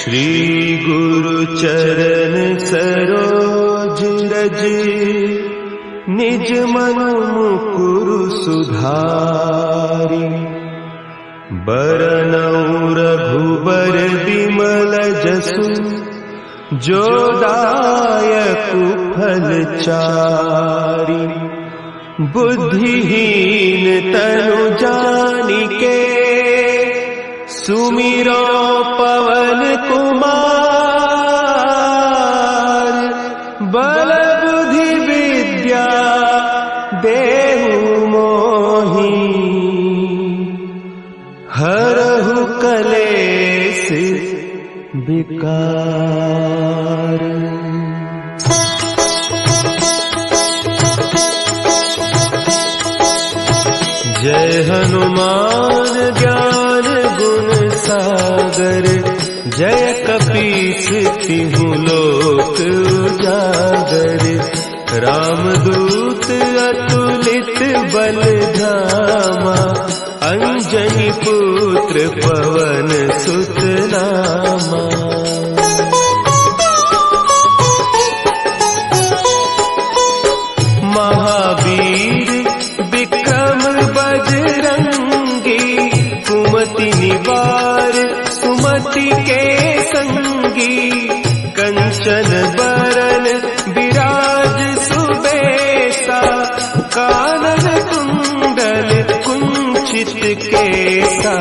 श्री गुरु चरण सरोज रज, निज मन मुकुरु सुधारि। बरनउँ रघुबर बिमल जसु, जो दायकु फल चारि। बुद्धिहीन तनु जानिके, सुमिरो पवन कुमार। बल बुद्धि विद्या देहु मोहि, हरहु कलेश विकार। जय हनुमान ज्ञान गुण सागर, जय कपीस तिहु लोक उजागर। रामदूत अतुलित बल धामा, अंजनी पुत्र पवन सुत नामा। महावीर विक्रम बजरंगी, कुमति निवार सुमति के संगी। कंचन बरन विराज सुबेसा, कानन कुंडल कुंचित केसा।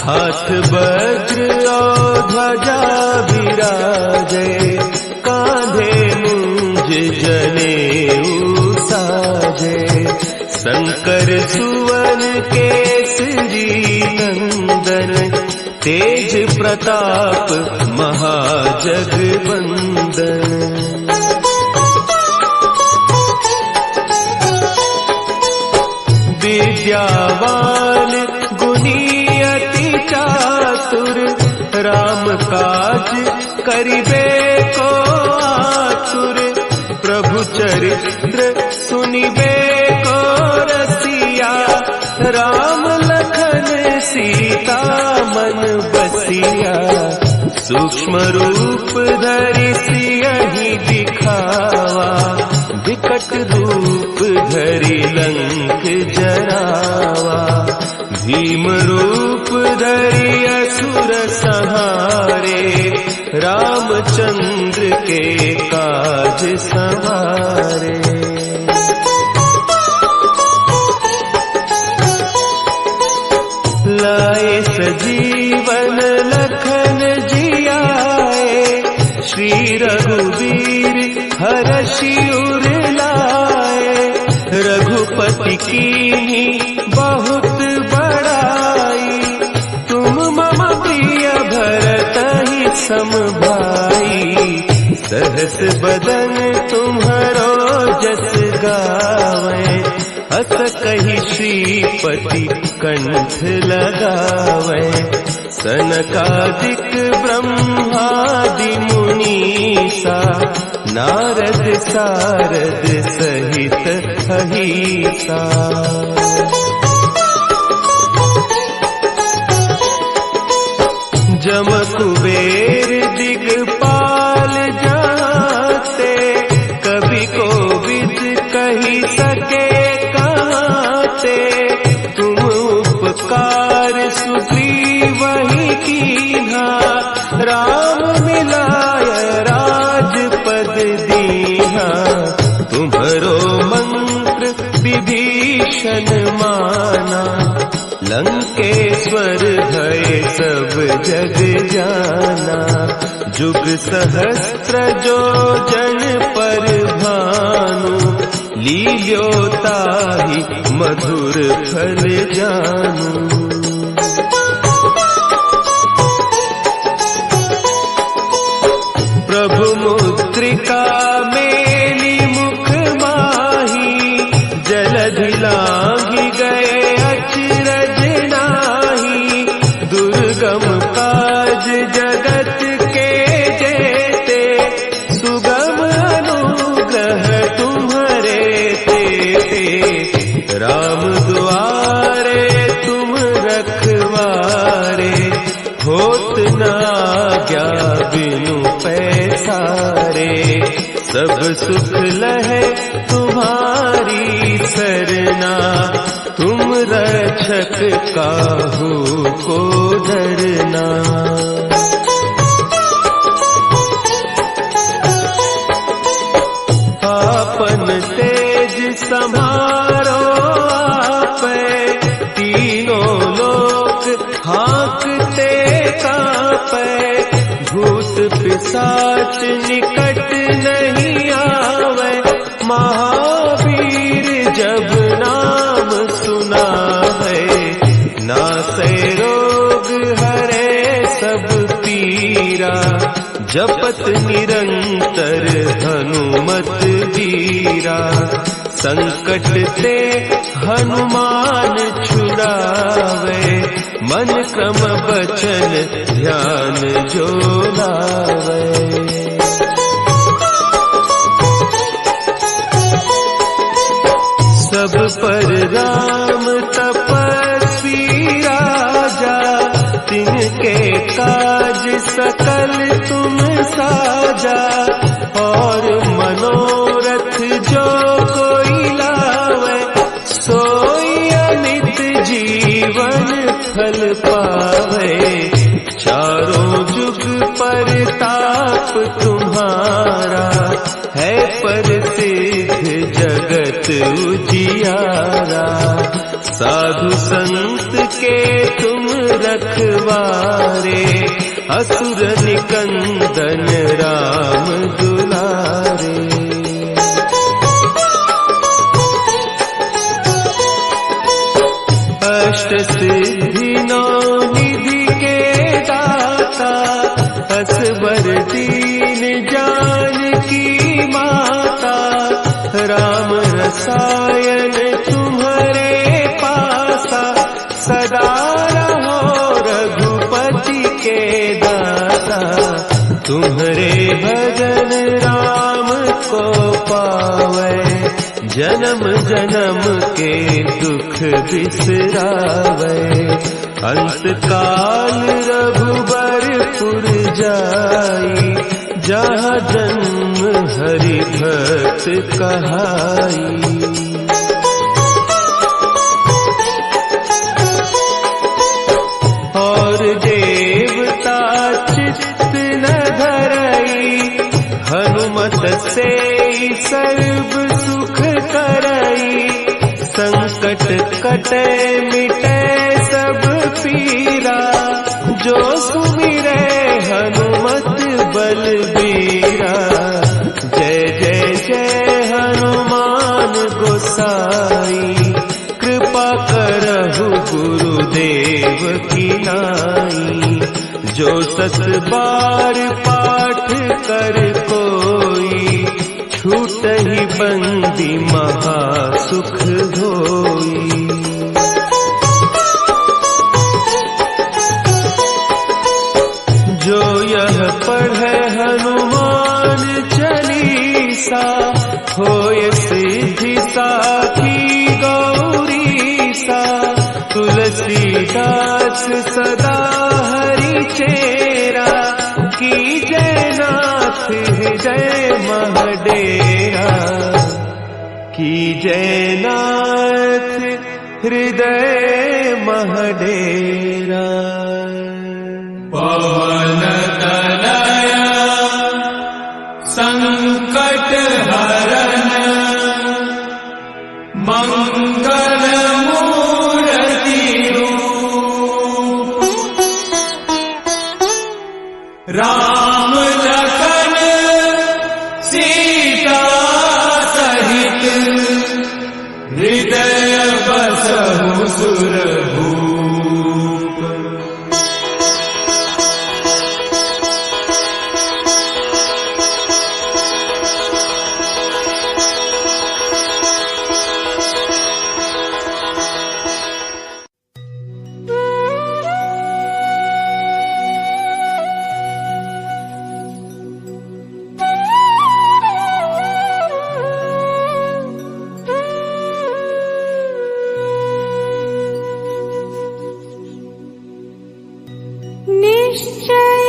हाथ वज्र और ध्वजा विराजे, कांधे मुंज जनेऊ साजे। शंकर सुवन केसरी नंदन, तेज प्रताप महाजगवंदन। विद्यावान गुणी अति चातुर, राम काज करिबे को आतुर। प्रभु चरित्र सुनिबे को रसिया, राम लखन सीता मन बसिया। सूक्ष्म रूप धरि सियहि दिखावा, विकट रूप धरि लंक जरावा। भीम रूप धरि असुर संहारे, रामचंद्र के काज सवारे। लाए सजीवन लखन जियाए, श्री रघुवीर हरषि उर लाए। रघुपति कीन्ही बहुत बड़ाई, तुम मम प्रिय भरतहि सम भाई। सहस बदन तुम्हरो जस गावे, हस कहि श्रीपति कंठ लगावे। सनकादिक ब्रह्मादि मुनीसा, नारद सारद सहित अहीसा। जम कुबेर दिगपाल जाते, कवि कोविद कहि सके कहते। तुम उपकार सुग्रीवहि कीन्हा, राम मिलाय राजपद दीन्हा। तुम्हरो मंत्र विभीषण माना, लंकेश्वर भय सब जग जाना। जुग सहस्त्र जो जन पर भानु, लील्यो ताहि मधुर फल जानू। प्रभु मुद्रिका मेली मुख माही, जलधि लांघि गए अचरज नाही। दुर्गम काज जगत के जेते, सुगम अनुग्रह तुम्हरे तेते। राम दुआरे तुम रखवारे, होत न आज्ञा बिनु पैसारे, सब सुख लहे तुम्हारी सरना, तुम रक्षक काहू को डरना। आपन तेज सम्हारो आपै, तीनों लोक हाँकते कांपै, भूत पिशाच निकट नहीं आवे, महावीर जब नाम सुना है, नासै रोग हरे सब पीरा, जपत निरंतर हनुमत वीरा, संकट ते हनुमान छुड़ावे, मन क्रम बचन ध्यान जो लावे। सब पर राम तपस्वी राजा, तिनके काज सकल तुम साजा, और मनोरथ जो कोई लावे, सोई अमित जीवन फल पावे, चारों जुग परताप तुम्हारा, है प्रसिद्ध जगत उजियारा, साधु संत के तुम रखवारे, असुर निकंदन राम दुलारे। अष्ट सिद्धि नौ निधि के दाता, असबर दीन जानकी माता, राम रसायन तुम्हारे पासा, सदा रहो रघुपति के दाता, तुम्हारे भजन राम को पावे, जन्म जन्म के दुख बिसरावे, अंत काल रघुबरपुर जाई, जहाँ जन्म हरि भक्त कहाई। और देवता चित्त न धरई, हनुमत से सर्व सुख करई, संकट कटे मिटे सब पीरा, जो सुमिरे हनुमत बलबीरा, जय जय जय हनुमान गोसाई, कृपा करहु गुरुदेव की नाई, जो सत बार पाठ कर कोई, छूटहि बंदी महा सुख होई। जो यह पढ़े हनुमान चालीसा, होय सिद्धि साखी गौरीसा, तुलसीदास सदा हरि चेरा, की जय नाथ हृदय महडेरा, की जय नाथ हृदय महडेरा। पवन तनया संकट हरन, मंगल मूर्ति रूप, राम लखन सीता सहित, हृदय बसहु सुरभूप। निश्चय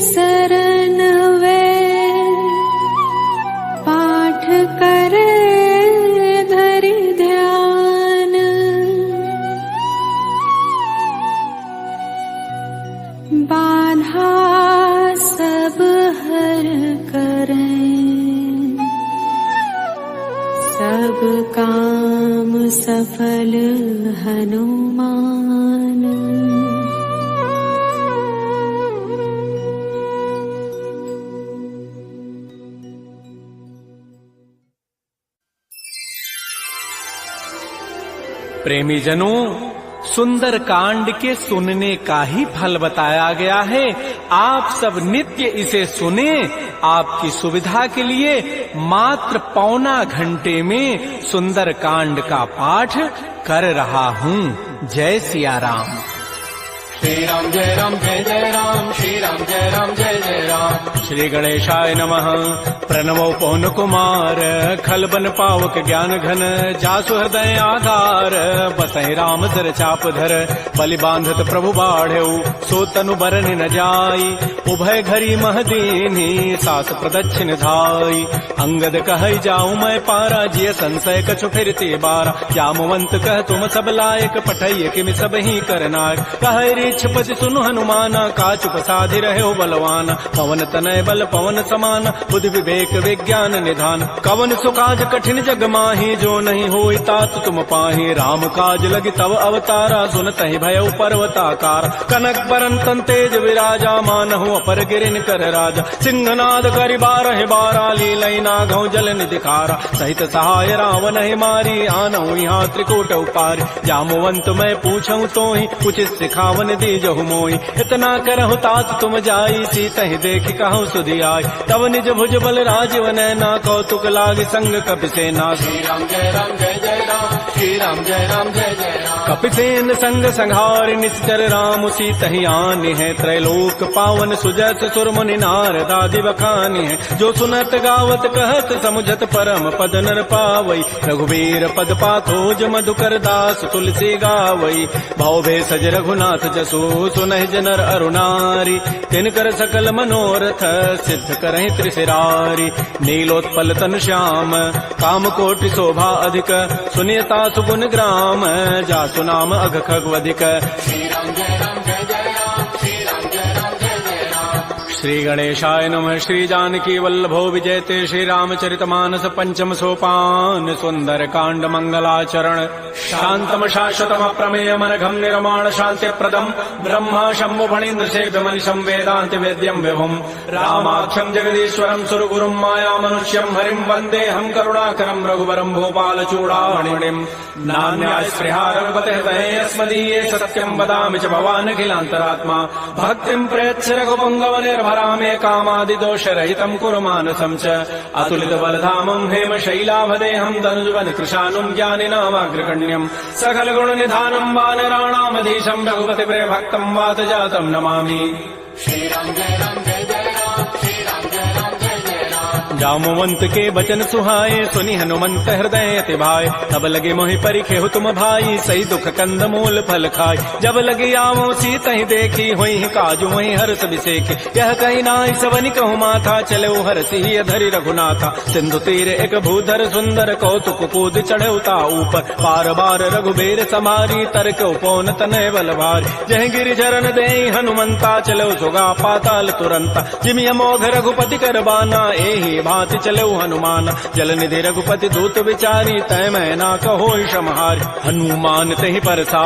सरन वैर पाठ करे धरि ध्यान। बाधा सब हर करें सब काम सफल हनुमान। प्रेमी जनों, सुंदर कांड के सुनने का ही फल बताया गया है। आप सब नित्य इसे सुने। आपकी सुविधा के लिए मात्र पौना घंटे में सुंदर कांड का पाठ कर रहा हूँ। जय सिया राम। श्री राम जय राम, श्री राम जय जय राम। श्री गणेशाय नमः। प्रणवो पवन कुमार, खल बन पावक ज्ञान घन, जासु हृदय आधार, बसहि राम सर चाप धर, बलि बांधत प्रभु बाढ़ऊ, सो तनु बरन न जाई, उभय घरी महदीनी, सास प्रदक्षिण धाई। अंगद कहै जाऊं मैं पारा, जिय संशय कछु फिरते बारा, जामवंत कह तुम सब लायक, पठैय किमि सब ही करनायक। कहै पति सुनु हनुमाना, काचुप साधि रहे हो बलवाना, पवन तनय बल पवन समाना, बुद्धि विवेक विज्ञान निधान। कवन सुकाज कठिन जग माही, जो नहीं होई तात तुम पाही, राम काज लगी तव अवतारा, सुनतहि भयउ पर्वताकार। कनक बरन तन तेज विराजा, मानहु अपर गिरिन कर राजा, सिंहनाद करि बारहि बारा, लीलई नागौ जल निधिकारा। सहित सहाय रावण ही मारी, आनहु यहाँ त्रिकूट उपारी। जामवंत मैं पूछऊं तोहि, उचित सिखावन दीजहु मोहि। इतना करहु तात तुम जाई, सीतहि देखि कहु सुधि आई। तब निज भुज बल राजीव नैना, कौतुक लागी संग कपिसेना। श्री राम जय राम, श्री राम जय जय राम। कपिसेन संग संहार, निश्चर राम सीतहि आनि है, त्रैलोक पावन सुजस सुर मुनि नारद आदि बखानि है। जो सुनत गावत कहत समुझत परम पद नर पावई, रघुबीर पद पाथोज मधुकर दास तुलसी गावई। भव भेषज रघुनाथ जसु, सुनहि जनर अरुणारी, तिनकर सकल मनोरथ सिद्ध करहि त्रिशिरारी। नीलोत्पल तन श्याम, काम कोटि शोभा अधिक, सुनियता सुगुण ग्राम, जासु नाम अघ खगवधिक। श्री राम जय राम, श्री राम जय जय राम। श्री गणेशाय नमः। श्री जानकी वल्लभो विजयते, श्री रामचरितमानस पंचम सोपान। सुंदर कांड मंगलाचरण, शांतम शाश्वतम प्रमेयम अनघम निर्माण शांति प्रदम, ब्रह्मा शंभु फणीन्द्र सेव्य मनिषं वेदांत वेद्यम विभुम, रामाख्यम जगदीश्वरम सुरगुरुम माया मनुष्यम हरिम वंदे हम करुणाकरम रघुवरम भोपाल चूड़ामणिम। नान्यास्पृहा रघुपते हृदये अस्मदीये, सत्यम वदामि च भवान् अखिलान्तरात्मा। भक्तिं प्रयच्छ रघुपुंगव निर्भरा मे, कामादि दोष रहितं कुरु मानसं च। अतुलित बलधामं हेम शैलाभदेहं, धनुजवन कृशानुं ज्ञानिनामाग्रगण्यं। सकल गुण निधानं वानराणामधीशं, रघुपति प्रिय भक्तं वात जातं नमामि। श्री राम जय राम, श्री राम जय जय राम। जामवंत के बचन सुहाए, सुनि हनुमंत हृदय अति भाए। तब लगे मोहि परिखेहु तुम भाई, सही दुख कंद मूल फल खाय। जब लगे आवो सीतहि देखी, होई काजु वही हर्ष विसेखी। यह कही नाई सवनि कहु माथा, चले हरसि अधरि रघुनाथा। सिंधु तीर एक भूधर सुंदर, कौतुक कूद चढ़े उता ऊपर। बार बार रघुबीर समारी, तरक उपौन तनय बल भारी। जह गिरि चरण दे हनुमंता, चलो सुगा पाताल तुरंता। जिमि अमोघ रघुपति कर बाना, एहि भांति चलो हनुमान। जल निधि रघुपति दूत विचारी, तय मैं ना कहो क्षमहारी। हनुमान तहि परसा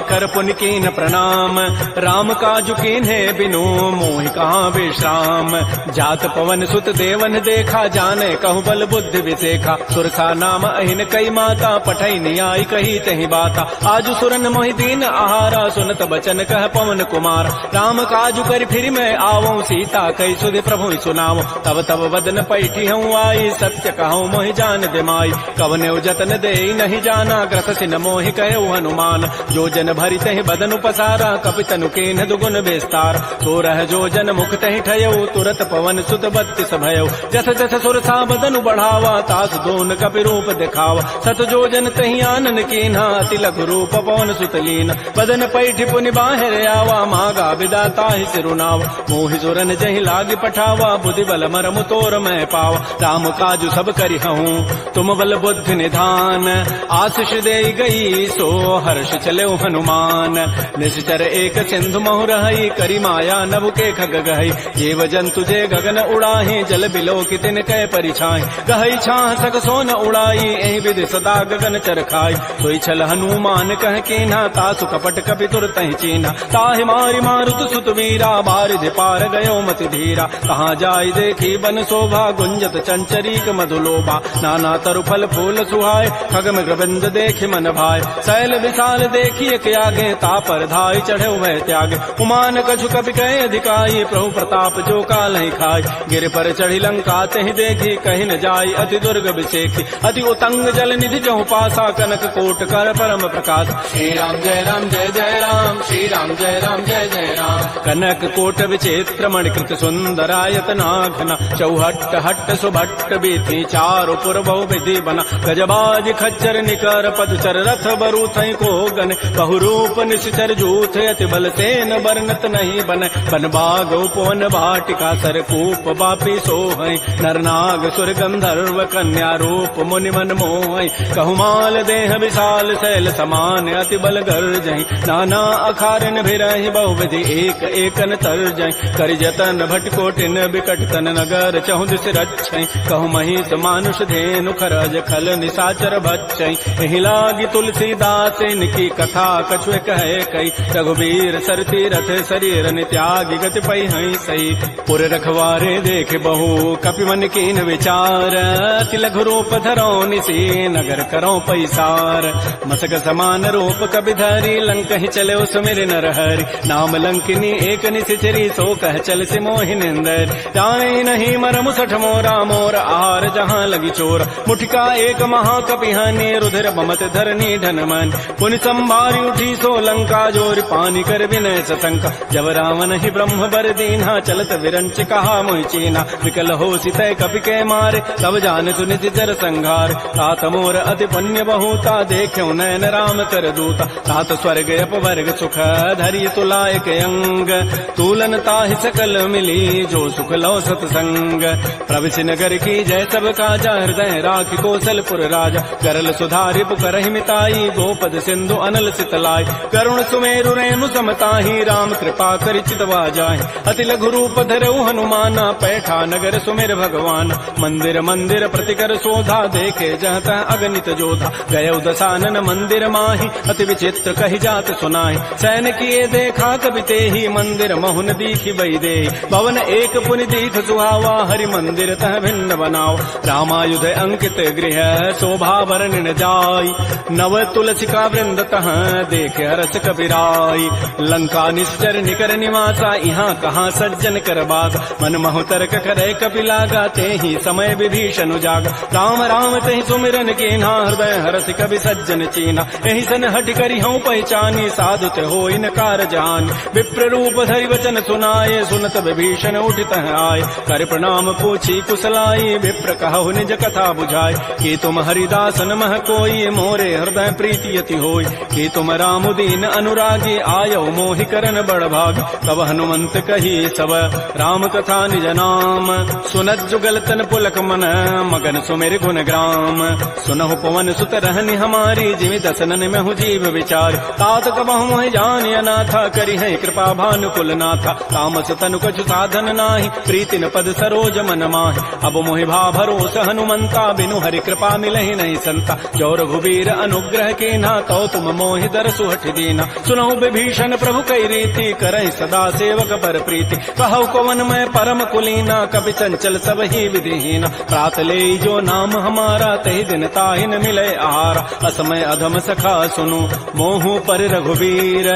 कर पुनि कीन प्रणाम, राम काजु कीन्हे बिनु मोहि कहाँ विश्राम। जात पवन सुत देवन देखा, जाने कहु बल बुद्धि विसेखा। सुरसा नाम अहिन कई माता, पठई नियाई कही तहि बाता। आजु सुरन मोहि दीन आहारा, सुनत बचन कह पवन कुमार। राम काजु कर फिर मैं आवो, सीता कई सुधि प्रभु सुनावो। तब तब वदन पै पैठी हूँ आई, सत्य कहूँ मोहि जान दिमाई। कवने जतन दे नहीं जाना, ग्रस सिन मोहि कहे हनुमान। जो जन भरी तहि बदन उपसारा, कपितनु केन दुगुन विस्तार। तो रह जो जन मुख तहि ठयऊ, तुरत पवन सुत 32 भयऊ। जस जस सुरसा बदनु बढ़ावा, तास दोन कपि रूप दिखावा। सत जो जन तहि आनन कीन्हा, अति लघु रूप पवन सुत लीन। बदन पैठ पुनि बाहिर आवा, मागा विदाता ही सिरुनावा। मोहि सुरन जहि लागी पठावा, बुद्धि बल मरमु तोर मैं पावा। राम काजु सब करि हूँ, तुम बल बुद्धि निधान। आशीष दे गई सो हर्ष चले हनुमान। निश्चर एक सिंधु महु रही, करी माया नभ के खग गहई। जीव जंतु जे गगन उड़ाही, जल बिलो की तिन कै परिछाई। गहई छाह सक सोन उड़ाई, एहि विधि सदा गगन चरखाई। सोई छल हनुमान कह कीन्हा, तासु कपट कपि तुरतहि चीन्हा। ताहि मारि मारुत सुत वीरा, बारिधि पार गयो मति धीरा। कहाँ जाय देखी बन शोभा, गुंजत चंचरीक मधुलोभा। नाना तरु फल फूल सुहाय, खग मृगबंद देखि मन भाय। शैल विशाल देखिए के आगे, तापर धाय चढ़े वह त्यागे। उमान कछु कपि कहे अधिकाई, प्रभु प्रताप जो काल ही खाय। गिर पर चढ़ी लंका तहि देखी, कहि न जाय अति दुर्ग विशेखी। अति उतंग जल निधि जहु पासा, कनक कोट कर परम प्रकाश। श्री राम जय राम जय जय राम, श्री राम जय राम जय जय राम। कनक कोट विचित्र मणिकृत सुंदरायत नाघना। चौहट्ट हट्ट सुभट्ट बीथी, चारु पुर बहु विधि बना। गजबाज खच्चर निकर पदचर, रथ बरू थई को गन। बहुरूप निश्चर जूथ, अति बल सेन बरनत नहीं बन। बन बाग उपवन भाटिका, सरकूप बापी सोहई। नरनाग सुर गंधर्व कन्या, रूप मुनि मन मोहई। कहुमाल देह विशाल, शैल समान अति बल गर्जई। नाना अखारन भिरहि, बहुविधि एक एकन तरजई। करि जतन भट कोटिन, बिकट तन नगर चहु दिस रक्षई। कहु महिष मानुष धेनु, खरज खल निशाचर बच्चई। एहि लागी तुलसीदास, इनकी कथा कछुए कहे कई। रघुबीर सर तीरथ, शरीर नित्यागी गति पै हई सही। पुर रखवारे देख बहु, कपि मन कीन विचार। अति लघु रूप धरो निसी, नगर करो पैसार। मसक समान रूप कबि धरी, लंक ही चले सुमिर नरहरि। नाम लंकिनी एक निशिचरी, सो कह चल से मोहि निंदर। जाने नहीं मरमु सठ मोरा, मोर आहार जहाँ लगी चोर। मुठिका एक महाकपि हनि, रुधिर बमत धरनी धन मन। पुनि संभारी उठी सो लंका, जोर पानी कर विनय सशंका। जब रावण ही ब्रह्म बर दीन्हा, चलत विरंच कहा मोहि चीना। विकल हो सितय कपि के मारे, तब जान सुनि जर संघार। तात मोर अति पुण्य बहुता, देख्यो नयन राम कर दूता। तात स्वर्ग अपवर्ग सुख, धरि तुलायक अंग। तूलन ताहि सकल मिली, जो सुख लो सतसंग। प्रविश नगर की जय सब काजा, हृदय राखि कौशलपुर राजा। करल सुधारि पुकरहि मिताई, गोपद सिंधु अनल सितलाई। करुण सुमेरु रेणु समताहि, राम कृपा करि चितवा जाहि। अति लघु रूप धरऊ हनुमाना, पैठा नगर सुमिर भगवान। मंदिर मंदिर प्रतिकर शोधा, देखे जह तह अगणित जोधा। गयौ दसानन मंदिर माहि, अति विचित्र कहि जात सुनाहि। सैन किए देखा कबि तेहि, मंदिर महुन दीखि बई देहि। भवन एक पुनि दीख सुहावा, हरि मंदिर तह भिन्न बनाओ। रामायुध अंकित गृह, शोभा वर्णन जाय। नव तुलसिका वृंद तह, देखे हरस कबीराई। लंका निश्चर निकर निवासा, यहाँ कहाँ सज्जन कर बासा। मन महु तर्क करे कपि लागा, तेहि समय विभीषण जागा। राम राम तेहि सुमिरन कीन्हा, हृदय हरसि कबि सज्जन चीन्हा। एहि सन हठि करि हूँ पहचानी, साधु ते होई न कारजानी। विप्र रूप धरि वचन सुनाए, सुनत विभीषण उठित आए। कर प्रणाम पूछी कुशलाई, विप्र कहु निज कथा बुझाई। कि तुम हरिदासन मह कोई, मोरे हृदय प्रीति अति होई। कि तुम राम दीन अनुरागी, आयो मोहि करन बड़ भाग। तब हनुमंत कही सब, राम कथा निज नाम। सुनत जुगल तन पुलक मन, मगन सुमिर गुण ग्राम। सुनहु पवन सुत रहनि हमारी, जिमि दसनन में हूँ जीव विचार। तात कबहु मोहि जानि अनाथा, करि है कृपा भानुकुल नाथा। तामस तनु कछु साधन नाही, प्रीति न पद सरोज मन माहि। अब मोहि भा भरोस हनुमंता, बिनु हरि कृपा मिलहि नहीं संता। जो रघुबीर अनुग्रह कीन्हा, तो तुम मोहि दरसु हठि दीना। सुनहु विभीषण प्रभु कई रीति, करहि सदा सेवक पर प्रीति। कहु कवन मैं परम कुलीना, कपि चंचल सब ही विधिहीना। प्रात ले जो नाम हमारा, तहि दिन ताहि न मिले आहारा। असमय अधम सखा सुनु, मोहु पर रघुबीर।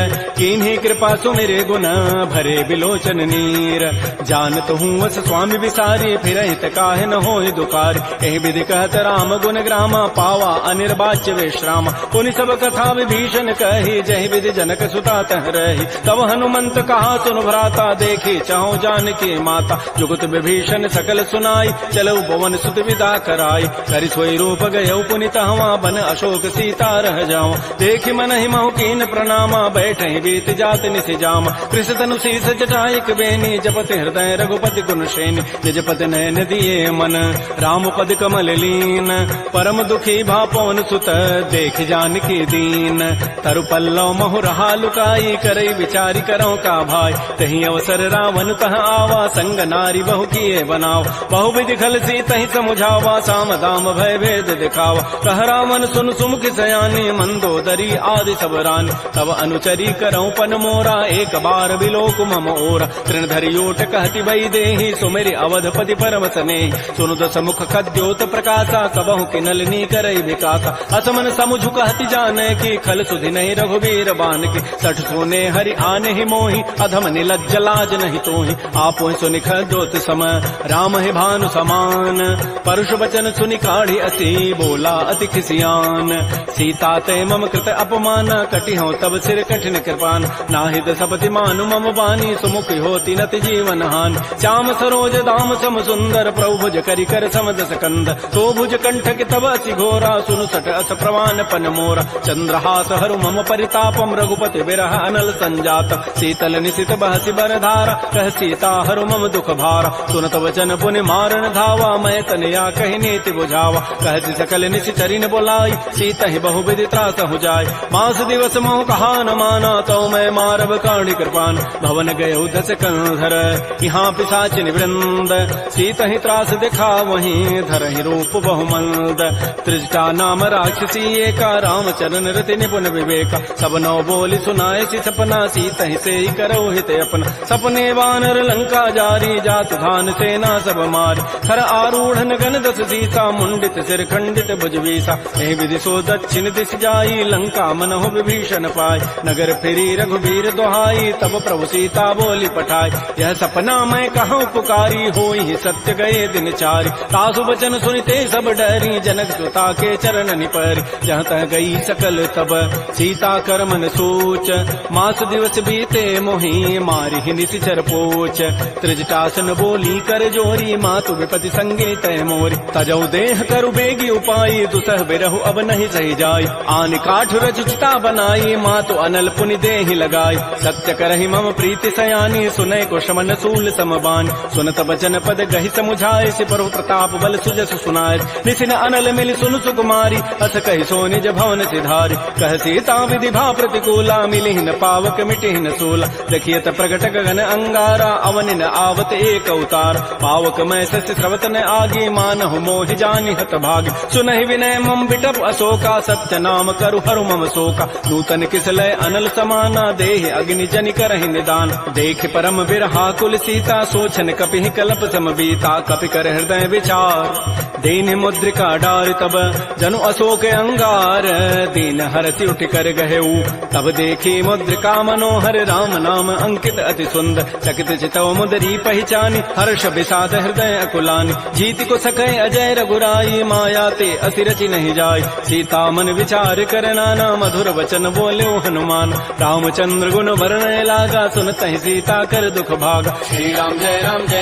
कीन्ही कृपा सुमिरे गुण भरे बिलोचन नीर। जानत हूँ वस स्वामी विसारी फिर हित काहे न होय दुकार। एहि विधि कहत राम गुण ग्रामा पावा अनिर्वाच्य विश्राम। पुनि सब कथा विभीषण कही जहि विधि जनक सुता तह रही। तब हनुमंत कहा सुन भ्राता देखी चाहो जानकी माता। जुगत विभीषण सकल सुनाई चलऊ पवन सुत विदा कराई। करि सोई रूप गयऊ पुनि तहवा बन अशोक सीता रह जाऊं। देखि मन ही महु कीन प्रणामा बैठे बीत जात निसि जाम। कृष तनु शीस जटाइक बेनी जपति हृदय रघुपति गुण श्रेणी। जजपति नयन दिए मन राम पद कमल लीन। परम दुखी भा पवन सुत देख जानकी दीन। तरु पल्लव महु रहा लुकाई करई विचारी करो का भाई। तही अवसर रावण तह आवा संग नारी बहु किए बनाव। बहु विधि खल सी तही समुझावा साम दाम भय भेद दिखावा। कह रावण सुन सुमुख सयानी मंदोदरी आदि सब रानी। तब अनुचरी करऊं पन मोरा एक बार बिलोक मम ओरा। तृणधरि ओट कहति बई देहि सुमेरि अवधपति परम स्नेहि। सुनु दस मुख खद्योत प्रकाशा कबहु किनलनी करई विकासा। असमन समुझ कहति जाने की खल सुधि नहीं रघुवीर बान की। सठ सोने हरि आने ही मोहि अधम निलज्ज लाज नहीं तोहि। आपो सुनि खद्योत सम राम है भानु समान। परुष वचन सुनि काढ़ी असी बोला अति खिसियान। सीता ते मम कृत अपमान कटि हो तब सिर कठिन कृपान। नाहित सपति मानु मम बानी सुमुख होती नति जीवन हान। श्याम सरोज दाम सम सुंदर प्रभु भुज करि कर समदस कंद। तो भुज कंठ के तब असि घोरा सुनु सट अस प्रवान पन मोरा। चंद्रहास हरु मम परितापम रघुपति विरह अनल संजात। शीतल निशित बहसि बर धारा कह सीता हरु मम दुख भारा। सुनत वचन पुनि मारन धावा मैं तनया कहि नीति बुझावा। कहति सकल निशिचरिन बोलाई सीता ही बहु विधि त्रास हो जाय। मास दिवस मोह कहा न माना तो मैं मारब काढ़ी कृपान। भवन गयो दस कंधर यहाँ पिशाचिन वृंद। सीता ही त्रास दिखा वहीं धरहि रूप बहुमंद। त्रिजटा नाम राक्षसी एका रामचरण रति निपुण विवेका। सब नौ बोली सुनाए सी सपना सीता ही से करो हित अपना। सपने वानर लंका जारी जात धान सेना सब मारी। खर आरूढ़ गण दस सीता मुंडित सिर खंडित भुजवीसा। एहि विधि सो दक्षिण दिश जाई लंका मनहु विभीषण पाई। नगर फिरी रघुबीर दोहाई तब प्रभु सीता बोली पठाई। यह सपना मैं कहूँ पुकारी होई सत्य गए दिन चारी। तासु वचन सुनते सब डरी जनक सुता के चरण निपरी। जहाँ तह गई सकल तब सीता कर मन सोच। मास दिवस बीते मोहि मारी ही निशिचर पोच। त्रिजटासन बोली कर जोरी मातु विपति संगे तय मोरी। तजौ देह करु बेगी उपाई दुसह बिरहु अब नहीं सही जाय। आन काठ रचिता बनाई मातु अनल पुनि देहि लगाई। सत्य करहि मम प्रीति सयानी सुनय को शमन सूल समबान। सुनत वचन पद गहि समुझाए सिपरु प्रताप बल सुजस सुनाय। निसिन अनल मिल सुन सुकुमारी अस कहि सो निज भवन सिधारी। कह सीता विधि भा प्रतिकूला मिली न पावक मिटि न सूला। देखियत प्रगट गगन अंगारा अवनि न आवत एक अवतार। पावक मैं सस्य स्रवत न आगी मानहु मोहि जानि हत भागी। सुनहि विनय मम बिटप अशोका सत्य नाम करु हरु मम शोका। नूतन किसलय अनल समाना देहि अग्नि जनि करहि निदान। देख परम बिरहा कुल सीता सोचन कपि कल्प समबीता। कपि कर हृदय विचार दीन मुद्रिका डार तब जनु अशोक अंगार। दीन हरसि उठ कर गहेऊ तब देखी मुद्रिका मनोहर। राम नाम अंकित अति सुंदर चकित चितव मुदरी पहचानी। हर्ष विषाद हृदय अकुलानी जीत को सकै अजय रघुराई। माया ते असि रचि नहीं जाय सीता मन विचार कर नाना। मधुर वचन बोले हनुमान रामचंद्र गुण वर्णय लागा। सुनत ही सीता कर दुख भागा। श्री राम जय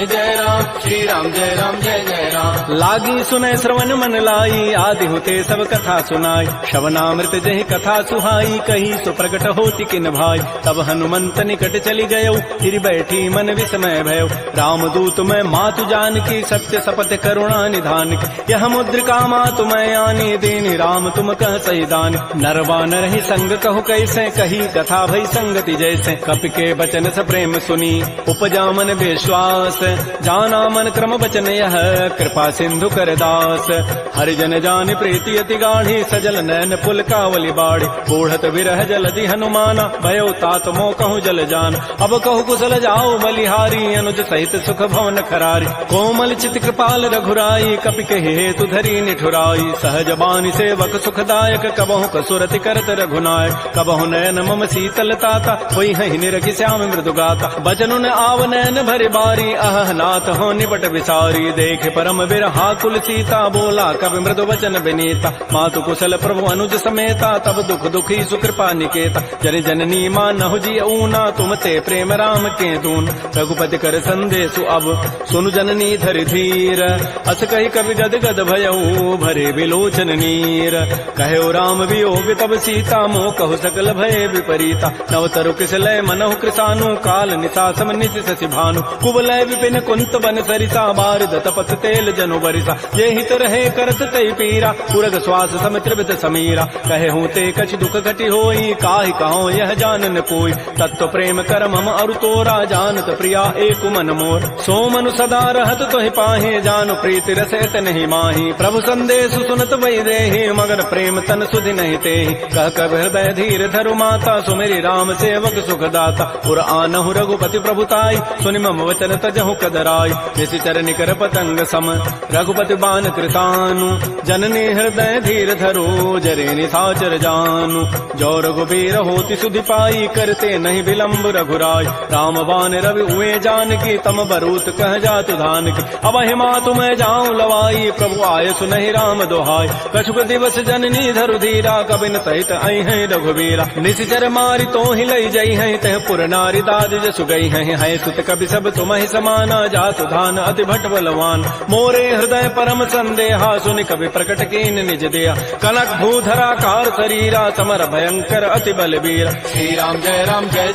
जय राम श्री राम जय जय राम। लागी सुने श्रवण मन लाई आदि होते सब कथा सुनाई। श्रवणामृत जहि कथा सुहाई कही सो प्रकट होती किन भाई। तब हनुमंत निकट चली गयो फिर बैठी मन विस्मय भयो। रामदूत मैं मातु जानकी सत्य सपथ करुणा निधान की। यह मुद्रिका मातु मैं आनी दीनी राम तुम कह सही दानी। नरवा नर ही संग कहु कैसे कही कथा भई संगति जैसे। कपि के बचन स प्रेम सुनी उपजा मन विश्वास। जाना मन क्रम बचन यह कृपा सिंधु कर दास। हरिजन जान प्रीति अति गाढ़ी सजल नैन पुल कावली बाड़ी। बूढ़त विरह जलधि हनुमाना भयो तात मोह कहूँ जल जान। अब कहु कुशल जाओ बलिहारी अनुज सहित सुख भवन खरारी। कोमल चित कृपाल रघुराई कपि के हेतु धरी निठुराई। सहज बानी सेवक सुखदायक कबहु कसुरति करत रघुनायक। कबहु नयन मम सीता शीतलता वही है निरखि श्याम मृदु गाता बचन आव नैन भरे बारी अह नाथ हो निपट विसारी देखे परम बिरहा कुल सीता बोला कवि मृदु वचन विनीता मातु कुशल प्रभु अनुज समेता तब दुख दुखी सुकृपा निकेता जन जननी मानहु जी ऊना तुम ते प्रेम राम के दून रघुपति कर संदेशु अब सुनु जननी धरि धीर अस कही कवि गद गद भयऊ भरे विलोचन नीर कहो राम वियोग तब सीता मोह कहु सकल भय विपरीता नवतरु किसलय मनहु कृसानु काल निशासम निशि शशि भानु कुवलय विपिन कुंत बन सरिसा बारिद तपत तेल जनु बरिसा ये हित रहे करत तई पीरा पुरग श्वास सम त्रिविध समीरा कहे हूँ ते कछ दुख घटी होई काहि कहो यह जानन कोई तत्व प्रेम कर मम अरु तोरा जानत प्रिया एक मन मोर सो मनु सदा रहत तोहि पाहे जानु प्रीति रसत नहीं माही प्रभु संदेश सुनत वही देहि मगर प्रेम तन सुधि नहीं तेहि कह कब हृदय धीर धरु माता सुमेरी राम सेवक सुखदाता पुर आनहु रघुपति प्रभुताई सुनि मम वचन तजहु कदराई जैसी चरण कर पतंग सम रघुपति बान कृतानु जननी हृदय धीर धरो जरे निशाचर जानु जो रघुबीर होति सुधि पाई करते नहीं विलंब रघुराय राम बान रवि हुए जान की तम बरूत कह जातु धान की अब हिमा तुम्हें जाऊं लवाई प्रभु आय सुनहि राम दोहाय कछुक दिवस जननी धरु धीरा कबिन सहित आई है रघुबीरा निशिचर मारी तो ही लई जई है तह पुर नारी दाद जसु गई है सुत कवि सब तुम्हें समाना जातु धान अति भट बलवान मोरे हृदय परम संदेहा सुनि कवि प्रकट कीन निज दिया कनक भूधरा कार शरीरा समर भयंकर अति बलबीर श्री राम जय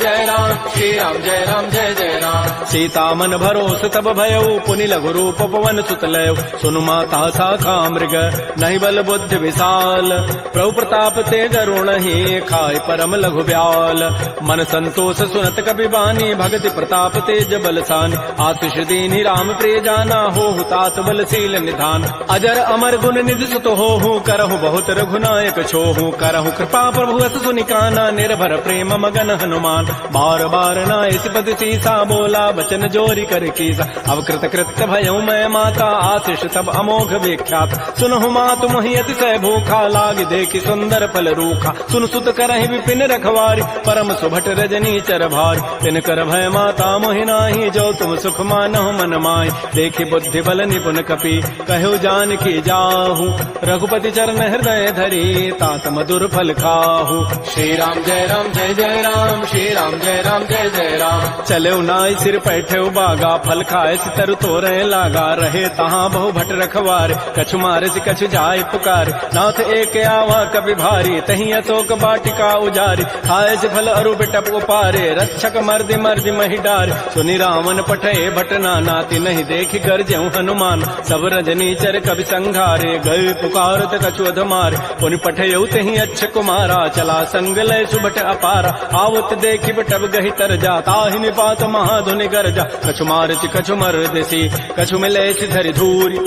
जय राम श्री राम जय जय राम सीता मन भरोस तब भयऊ पुनि लघु रूप पवन सुत लय सुनु माता शाखा मृग नहीं बल बुद्धि विशाल प्रभु प्रताप ते गरुण ही खाय परम लघु ब्याल मन संतोष सुनत कपि बानी भगति प्रताप तेज बलसानी आतिश दीनी राम प्रिय जाना हो तात बलशील निधान अजर अमर गुण निधि सुत हो करहु बहुत रघुनायक छोहु करहु कृपा प्रभु अस सुनिकाना निर्भर प्रेम मगन हनुमान बार बार नायस पति सीसा बोला बचन जोरी कर कीसा अवकृत कृत्य भयऊ मैं माता आशिष तब अमोघ विख्यात सुनहु मातु मोहि अतिशय भूखा लाग देखि सुंदर फल रूखा सुन सुत करहि विपिन रखवारी परम सुभट रजनी चर भारी तिन कर भय माता मोहि नाही जो तुम सुख मानहु मन माहि देखि बुद्धि बल निपुण कपि कहु जान की जाहू रघुपति चरण हृदय धरी तात मधुर फल खाहू श्री राम जय जय राम श्री राम जय जय राम चले नाई सिर पैठे बागा फल खाए सितर तोरे लागा रहे तहाँ बहु भट रखवार कछु मारे से कछु जाय पुकार नाथ एक आवा कभी भारी तही अशोक बाटिका उजारी खाए से फल अरु बिटप उपारे रक्षक मर्दि मर्दि मही डार सुनि रावण पठे भटना नाति नहीं देखि गर्जहु हनुमान सब रजनी चर कवि संघारे गए पुकारत कछु अधमार पुनि पठयउ तही अच्छ कुमारा चला संग लय सुभट अपारा आवत देखि बटब गहि तर जा ताहि निपात महाधुनि गरजा कछु मारति कछु मर्दसी कछु मिले धरि धूरी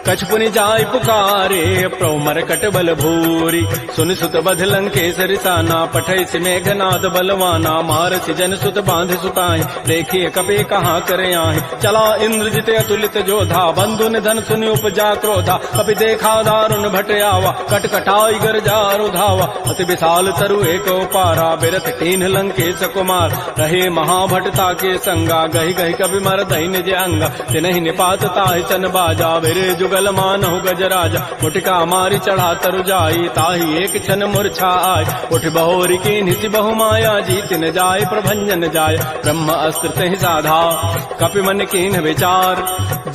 कछु पुनि जाय पुकारे प्रभु मरकट बल भूरी सुनि सुत बध लंकेसरि साना पठै सि मेघनाद बलवाना मारसि जन सुत बांध सुताई देखिए कपि कहाँ करे आए चला इंद्रजित अतुलित जोधा बंधु निधन सुनि उपजा क्रोधा कपि देखा दारुण भट आवा कटकटाई गरजारु धावा अति विशाल तरु एक पारा बिरथ कीन्ह लंकेश कुमार रहे महाभटता के संगा गहि गहि कवि मर दहि निज अंगा तिनहि निपात ताहि चन बाजा बिरे जुगल मानहु गजराजा मुटिका मारी चढ़ा तरु जाई ताहि एक क्षण मूर्छा आय उठ बहोरी की निति बहु माया जीत न जाय प्रभंजन जाय ब्रह्म अस्त्र तहि साधा कपि मन कीन्ह विचार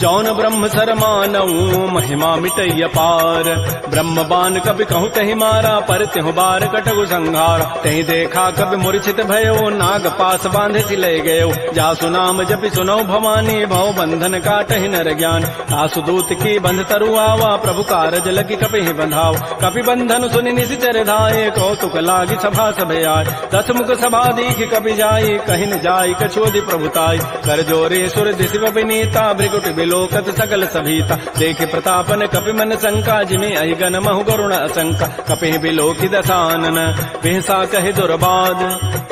जौन ब्रह्म सर मानऊ महिमा मिटैय पार ब्रह्म बान कपि कहु तहि मारा पर तिहु बार कटगु संघार तहि देखा कपि मूर्छित भयो नाग पास बांधे सि ले गयो जासु नाम जपि सुनौ भवानी भव बंधन काटहि नर ज्ञान आसु दूत की बंध तरु आवा प्रभु कारज लगी कपि बंधाव कपि बंधन सुनि निशिचर धाये कौतुक लागी सभा सभे आय दस मुख सभा दीख कपि जाई कहि न जाई कछोदि प्रभुताई कर जोरे सुर दिशि विनीता भृगुट बिलोकत सकल सभीता देखे प्रतापन कपि मन शंका जिमि अहिगन महु गरुण असंका कपि बिलोकि दसानन बिहसा कहि दुर्बाद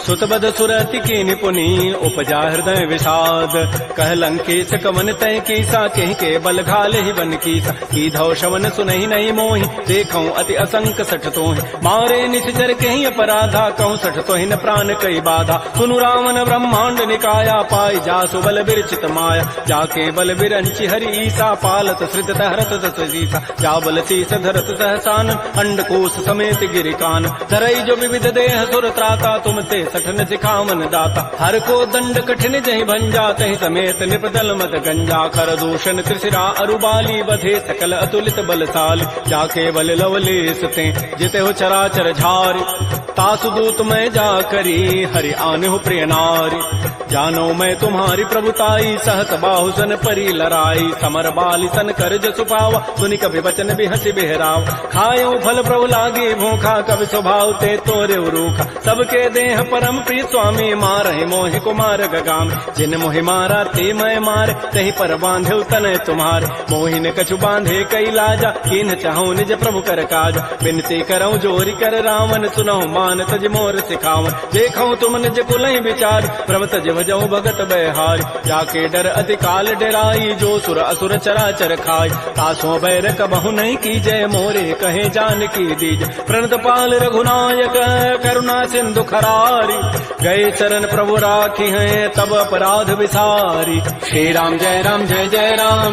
सुतबद सुरति की निपुनी उपजा हृदय विषाद कह लंकेश कवन तय कीसा कहीं के बल घाले ही बन कीसा की धौ शवन सुनहि नहीं मोहि देखऊं अति असंक सठ तोहि मारे निश्चर कहीं अपराधा कहूँ सठ तोहि न प्राण कई बाधा सुनु रावण ब्रह्मांड निकाया पाई जासु बल बिरचित माया जाके बल बिरंचि हरि ईसा पालत सृत हरत सीसा जा बल शीस धरत सहसान अंडकोश समेत गिरिकान धरई जो विविध देह सुर त्राता तुम ते सठन सिखावन दाता हर को दंड कठिन जहि भंजा तहि समेत निपदल मत गंजा कर दूषण त्रिशिरा अरुबाली बधे सकल अतुलित बलशाली जाके बल लवलेस ते जिते हो चराचर झारी तासु दूत मैं जा करी हरि आने हो प्रिय नारी जानो मैं तुम्हारी प्रभुताई सहस बाहु सन परी लराई समर बाली सन कर जसु पावा सुनि कभी वचन भी हंसी बेहराव खायो फल प्रभु लागे भूखा कभी स्वभाव ते तोरे रूखा सबके देह परम प्रिय स्वामी मारहि मोहि कुमार गगाम जिन मोहि मारा ते मैं मार तही पर बांधे तन तुम्हारे मोहि ने कछु बांधे कई लाजा कीन चाहूं निज प्रभु कर काज बिनती करऊं जोरी कर रावण सुनहु मान तज मोर सिखावन देखऊं तुम निज कुलहि विचार प्रभ तज भजऊं भगत बहारी जाके डर अति काल डराई जो सुर असुर चराचर खाई तासों बैर कबहु नहीं की जय मोरे कहे जान की दीज प्रणत पाल रघुनायक करुणा सिंधु खरारी गए चरण प्रभु राखी हैं तब अपराध विसारी श्री राम जय राम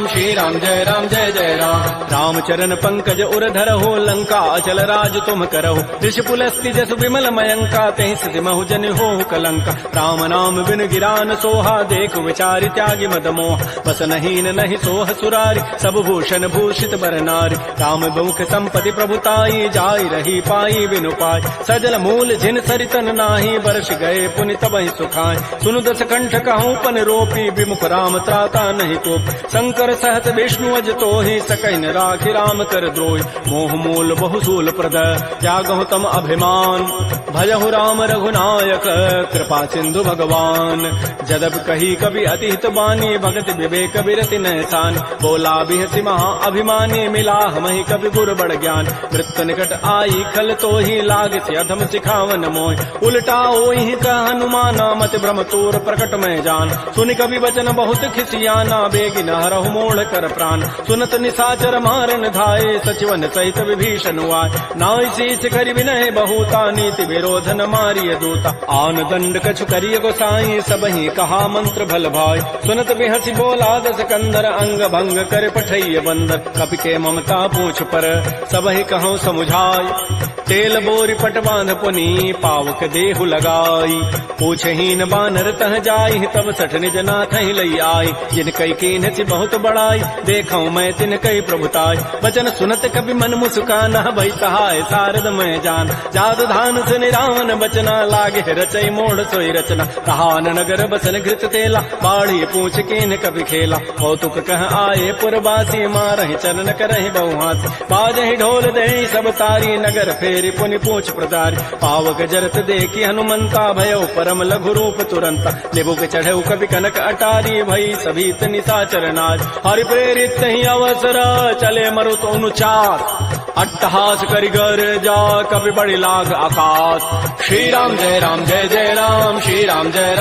श्री राम जय जय राम राम चरण पंकज उरधर हो लंका अचल राज तुम करहो ऋषि पुलस्ति जसु विमल मयंका तहि सिद्धि महु जन हो कलंका राम नाम बिन गिरान सोहा देख विचारि त्यागी मद मोह बस नहीं नहीं सोह सुरारी सब भूषण भूषित बर नारी राम बहुख संपत्ति प्रभुताई जाई रही पाई बिनु पाई सजल मूल जिन सरितन नाही वर्ष गए पुनि तबहि सुखाय सुनु दस कंठ कहूँ पन रोपी विमुख राम त्राता नहीं को शंकर सहत विष्णु अज तोहि सकैन राखि राम कर द्रोहि मोह मूल बहुसूल प्रद त्यागहु तम अभिमान भजहु राम रघुनायक कृपा सिंधु भगवान जदब कही कभी अतिहित बानी भगत विवेक विरति नहसान बोला बिहसी महा अभिमानी मिला हमहि कभी गुर बड़ ज्ञान मृत्यु निकट आई खल तो ही लाग से अधम सिखावन मोह उल्टा ओहि का हनुमाना मत भ्रम तोर प्रकट में जान सुनि कभी वचन बहुत खिसियाना बेगी नहरहु मोड़ कर प्राण सुनत निसाचर मारन धाये सचिवन सहित विभीषण आए नाई शीस करि विनय बहुता नीति विरोध न मारिय दूता आन दंड कछु करिय गोसाई सबहि कहा मंत्र भल भाई सुनत बिहसी बोला दस कंदर अंग भंग कर पठैय बंदर कपि के ममता पूछ पर सबहि कहूँ समुझाई तेल बोरी पट बांध पुनी पावक देहु लगाई पूछहीन बानर तह जाई तब सठ निज नाथ ही लई आई जिन कई कीन सी बहुत बड़ाई देखऊं मैं तिन कई प्रभुताई वचन सुनत कभी मन मुस्काना भई सहाय सारद मैं जान जादु धान से निरावन बचना लागे रचई मोड़ सोई रचना कहान नगर बसन घृत तेला बाढ़ी पूछ कीन कभी खेला कौतुक कह आए पुरबासी मारहि चरण करहि बहुहास बाजहि ढोल दे सब तारी नगर फेरी पुनि पूछ प्रदारी पावक जरत देखी हनुमंता भयो परम लघु रूप तुरंता निबुक चढ़ऊ कभी कनक अटारी भई सभी निशाचर नाज हरि प्रेरित ही अवसर चले मरुत अनुचार अट्टहास करिगर जा कभी बड़ी लाग आकाश श्री राम जय राम श्री राम जय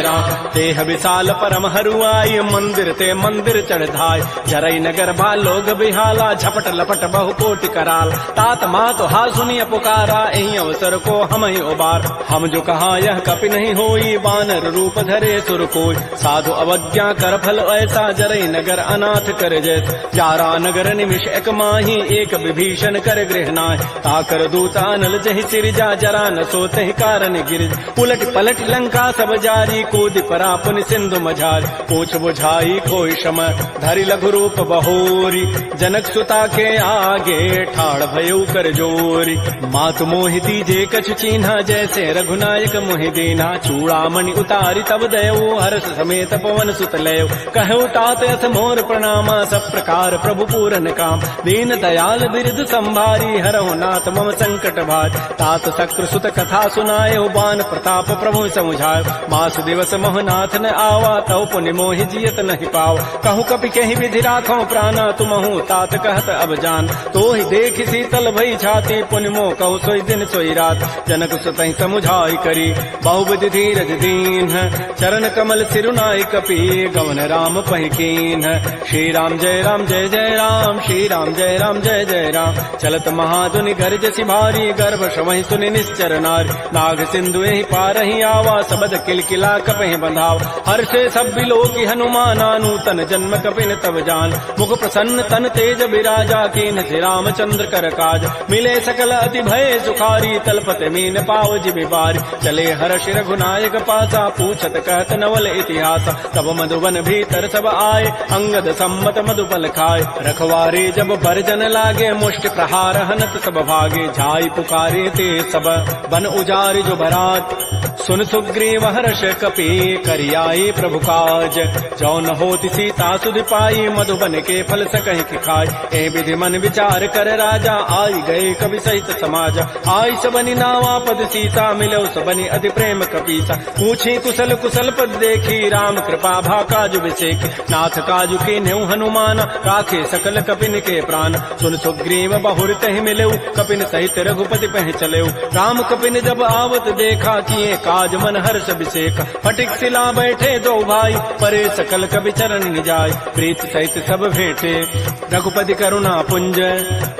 राम देह विशाल परम हरुआई मंदिर ते मंदिर चढ़ धाय जरई नगर भालोग बिहाला झपट लपट बहु कोटि कराल तात मात हा सुनिय पुकारा यही अवसर को हम ही उबार हम जो कहा यह कपि नहीं होई बानर रूप धरे सुर कोई साधु अवज्ञा कर फल ऐसा जरई नगर अनाथ कर जैस जारा नगर निमिष एक माही एक विभीषण कर गृहनाय ताकर दूता नल जहि सिरजा जरा न सोते कारण गिरिज उलट पलट लंका सब जारी कूद परा पुनि सिंधु मझारी पूछ बुझाई कोई शम धरि लघु रूप बहोरी जनक सुता के आगे ठाड़ भयउ कर जोरी मातु मोहि दीजे कछु चीन्हा जैसे रघुनायक मोहि दीना चूड़ामणि उतारी तब दयऊ हर्ष समेत पवन सुत लयऊ कहु तात अथ मोर प्रणामा सब प्रकार प्रभु पूरन काम दीन दयाल बिरद संभारी हरहु नाथ मम संकट भार तात शक्रु सुत कथा सुनाए बान प्रताप प्रभु समुझाय। मास दिवस मोहनाथ न आवा तव पुनि मोहि जियत नहीं पाव। कहूँ कपि कहीं विधि राखो प्राणा तुमहु तात कहत अब जान। तो ही देख शीतल भई छाती पुनि मोह कहु सोई दिन सोई रात। जनक सुतहि समुझाई करी बहुविधि धीरज दीन। चरण कमल सिरुनाई कपि गवन राम पहिकीन। श्री राम जय जय राम, श्री राम जय जय राम। चलत महाधुनि गर्जसि भारी, गर्भ श्रवहि सुनि निश्चर नारी। नाग सिंधु एहि पारहि आवा, सबद किलकिला कपहि बंधाव। हर्षे सब बिलोकि हनुमाना, नूतन जन्म कपिन तब जान। मुख प्रसन्न तन तेज विराजा, कीन्ह श्री रामचंद्र कर काज। मिले सकल अति भय सुखारी, तलपत मीन पाव जिमि बारी। चले हर्ष रघुनायक पासा, पूछत कहत नवल इतिहास। तब मधुबन भीतर सब आए, अंगद सम्मत मधुबल खाए। रखवारे जब भरजन लागे, मुष्टि प्रहार हनत सब भागे। झाई पुकारे ते सब बन उजारि जो बरात। सुन सुग्रीव हर्ष कपि करियाई प्रभु काज। जो न होति सीता सुधि पाई, मधुबन के फल सकहि कि खाय। ए विधि मन विचार कर राजा, आई गए कवि सहित समाज। आई सबनि नावा पद सीता, मिलो सबनि अति प्रेम कपीसा। पूछी कुशल कुशल पद देखी, राम कृपा भा काजु विसेखी। नाथ काजु के नेउ हनुमान, राखे सकल कपिन के प्राण। सुन सुग्रीव बहुर तहि मिलेउ, कपिन सहित रघुपति पह चलेउ। राम कपिन जब आवत देखा, किए काज मन हर्ष विसेख। फटिक सिला बैठे दो भाई, परे सकल कवि चरण निजाय। प्रीत सहित सब भेंटे रघुपति करुणा पुंज।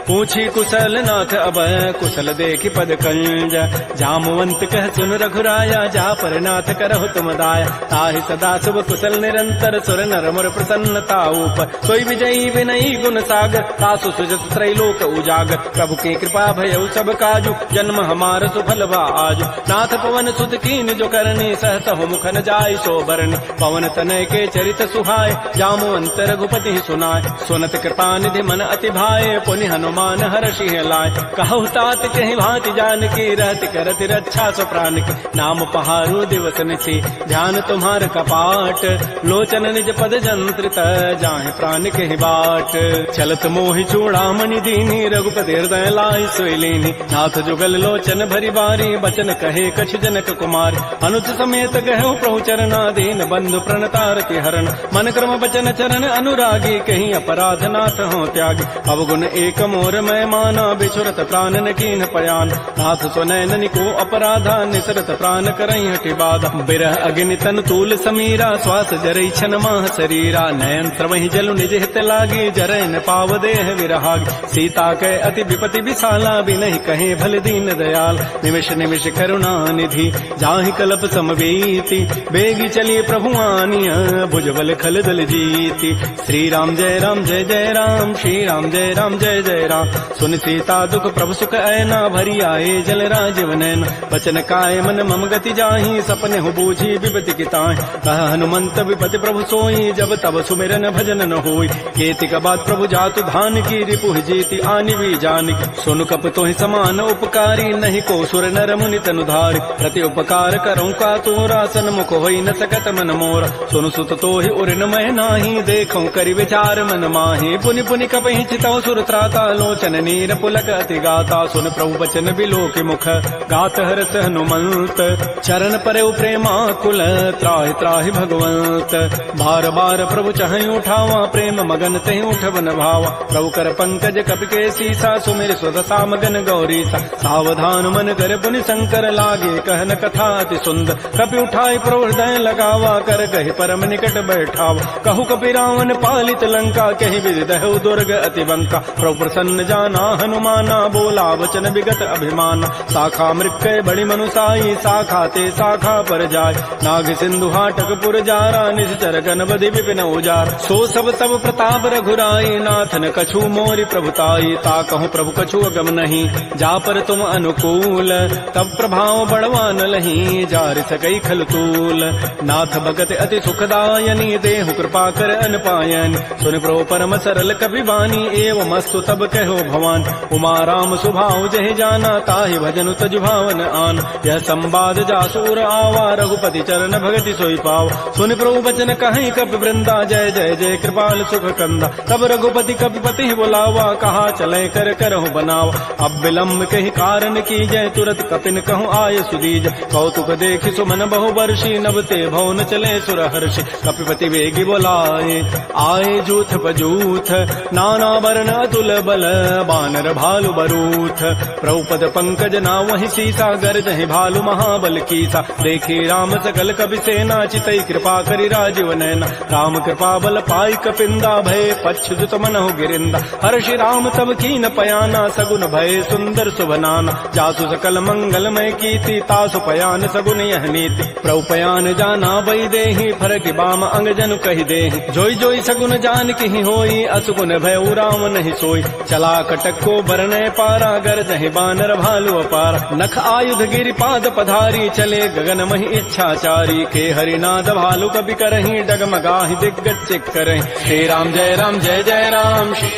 पूछी कुशल नाथ अब, कुशल देखि पद कंज। जामवंत कह सुन रघुराया, जा पर नाथ करहु तुम दाया। ताहि सदा शुभ कुशल निरंतर, सुर नर मुर प्रसन्नता ऊपर। सोई विजयी विनयी गुण सागर, तासु सुजत त्रैलोक उजागर। प्रभु की कृपा भयउ सब काजु, जन्म हमार सुफल बा आजु। नाथ पवन सुत कीन जो करनी, सहस हो मुख न जाय सो बरनी। पवन तनय के चरित सुहाय, जामवंत रघुपति सुनाय। सुनत कृपा निधि मन अति भाए, पुनि हनुमान हर्षि लाय। कहु तात कहि भांति जानकी, रहति करति रक्षा सो प्राण की। नाम पहारो दिवस निशि, ध्यान तुम्हार कपाट। लोचन निज पद जंत्रित, जाहि प्राण कहि बाट। चलत मोहि चूड़ामणि दीनी, रघुपति हृदय लाई सोई लीनी। नाथ जुगल लोचन भरी बारी, बचन कहे कछु जनक कुमार। अनुज समेत गहु प्रभु चरणा, दीन बंधु प्रणतारति हरण। मन क्रम बचन चरण अनुरागी, कहीं अपराध नाथ हो त्यागी। अवगुण एक मोर मैं माना, बिछुरत प्राण न कीन्ह पयान। नाथ सुनैन को अपराधा, निसरत प्राण करई हटि बाधा। बिरह अग्नि तन तूल समीरा, श्वास जरई छन माह शरीरा। नयन स्रवहि जलु निज हित लागी, जरै न पाव देह विरहागी। सीता के अति विपति विशाला, बिनहि कहे भल दीन दयाल। निमिष निमिष करुणा निधि, जाहि कल्प समवीति। बेगी चली प्रभु आनिया, भुजबल खल दल जीति। श्री राम जय जय राम, श्री राम जय जय राम। सुन सीता दुख प्रभु सुख ऐना, भरी आए जल राजीव नैना। बचन काय मन मम गति जाहि, सपने हो बूझी विपति की ताहि। कह हनुमंत विपति प्रभु सोई, जब तब सुमिरन भजन न होई। केति का बात प्रभु जातु धान की, रिपुहि जीति आनि भी जान की। सुन कप तोहि समान उपकारी, नहीं को सुर नर मुनि तनु धारि। प्रति उपकार करऊँ का तोरा, सन्मुख होई न सकत मन मोरा। सुन सुत तोहि उरिन मैं नाही, देखऊँ करि विचार मन माहि। पुनि पुनि कपहि चितौ सुर त्राता, लोचन नीर पुलक अति गाता। सुन प्रभु बचन बिलोकि मुख, गात हरस हनुमंत। चरण परउ प्रेमाकुल, त्राहि त्राहि भगवंत। बार बार प्रभु चहई उठावा, प्रेम मगन तहि उठवन भावा। प्रभु कर पंकज कपि के सीसा, सुमिर सुदशा मगन गौरीसा। सावधान मन कर पुनि शंकर, लागे कहन कथा अति सुंदर। कपि उठाई प्रभु हृदय लगावा, कर कहि परम निकट बैठावा। कहु कपि रावण पालित लंका, कहि विधि दहु दुर्ग अति बंका। प्रभु प्रसन्न जाना हनुमाना, बोला वचन विगत अभिमाना। शाखा मृक्कय बड़ी मनुसाई, शाखा ते शाखा पर जाय। नाग सिंधु हाटक पुर जारा, निश्चर गणपति विपिन उजार। सो सब प्रताप रघुराई, नाथन कछु मोरि प्रभुताई। ता कहूँ प्रभु कछु अगम नहीं, जा पर तुम अनुकूल। तब प्रभाव बड़वा न लही, नहीं जार सकई खल तूल। नाथ भगत अति सुखदायनी देहु कृपा कर अनपायन। सुन प्रो परम सरल कवि बानी एवं मस्तु तब कहो भवान। उमा राम सुभाव जहि जाना ताहि भजन तज भावन आन। यह संवाद जासूर आवा रघुपति चरण भगति सोई पाव। सुन प्रभु वचन कहीं कपि वृंदा जय जय जय कृपाल सुख कंदा। तब रघुपति कपिपति बुलावा कहा चले कर करहु बनावा। अब विलम्ब कही कारण की जय तुरत कपिन कहूँ आय सुदीज। कौतुक देखि सुमन बहु वर्षी नभ ते भवन चले सुर हर्षि। कपिपति वेगी बोलाए आए जूथ पजूथ नाना वर्ण अतुल बल बानर भालु बरूथ। प्रभुपद पंकज नावहि सीसा गर्जहि भालु महाबल कीसा। देखी राम सकल कपि सेना चितई कृपा करि राजीव नैना। राम कृपा बल पाई कपिंदा भय पच्छुत मनहु गिरिंदा। हर्षि राम तब कीन पयाना सगुन भय सुंदर शुभनाना। जासु सकल मंगलमय कीर्ति तासु पयान सगुन यह नीति। प्रभु पयान जाना बई देहि फरक बाम अंग जनु कहि देहि। जोई जोई सगुन जान की होई असुगुन भय राम नहीं सोई। चला कटक को बरने पारा गरजहि बानर भालु अपारा। नख आयुध गिरि पाद पधारी चले गगन महि इच्छाचारी। के हरिनाद भालु कपि करहि डगमगाहि दिग्गज चिक करहि। श्री राम जय राम श्री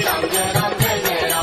राम जय राम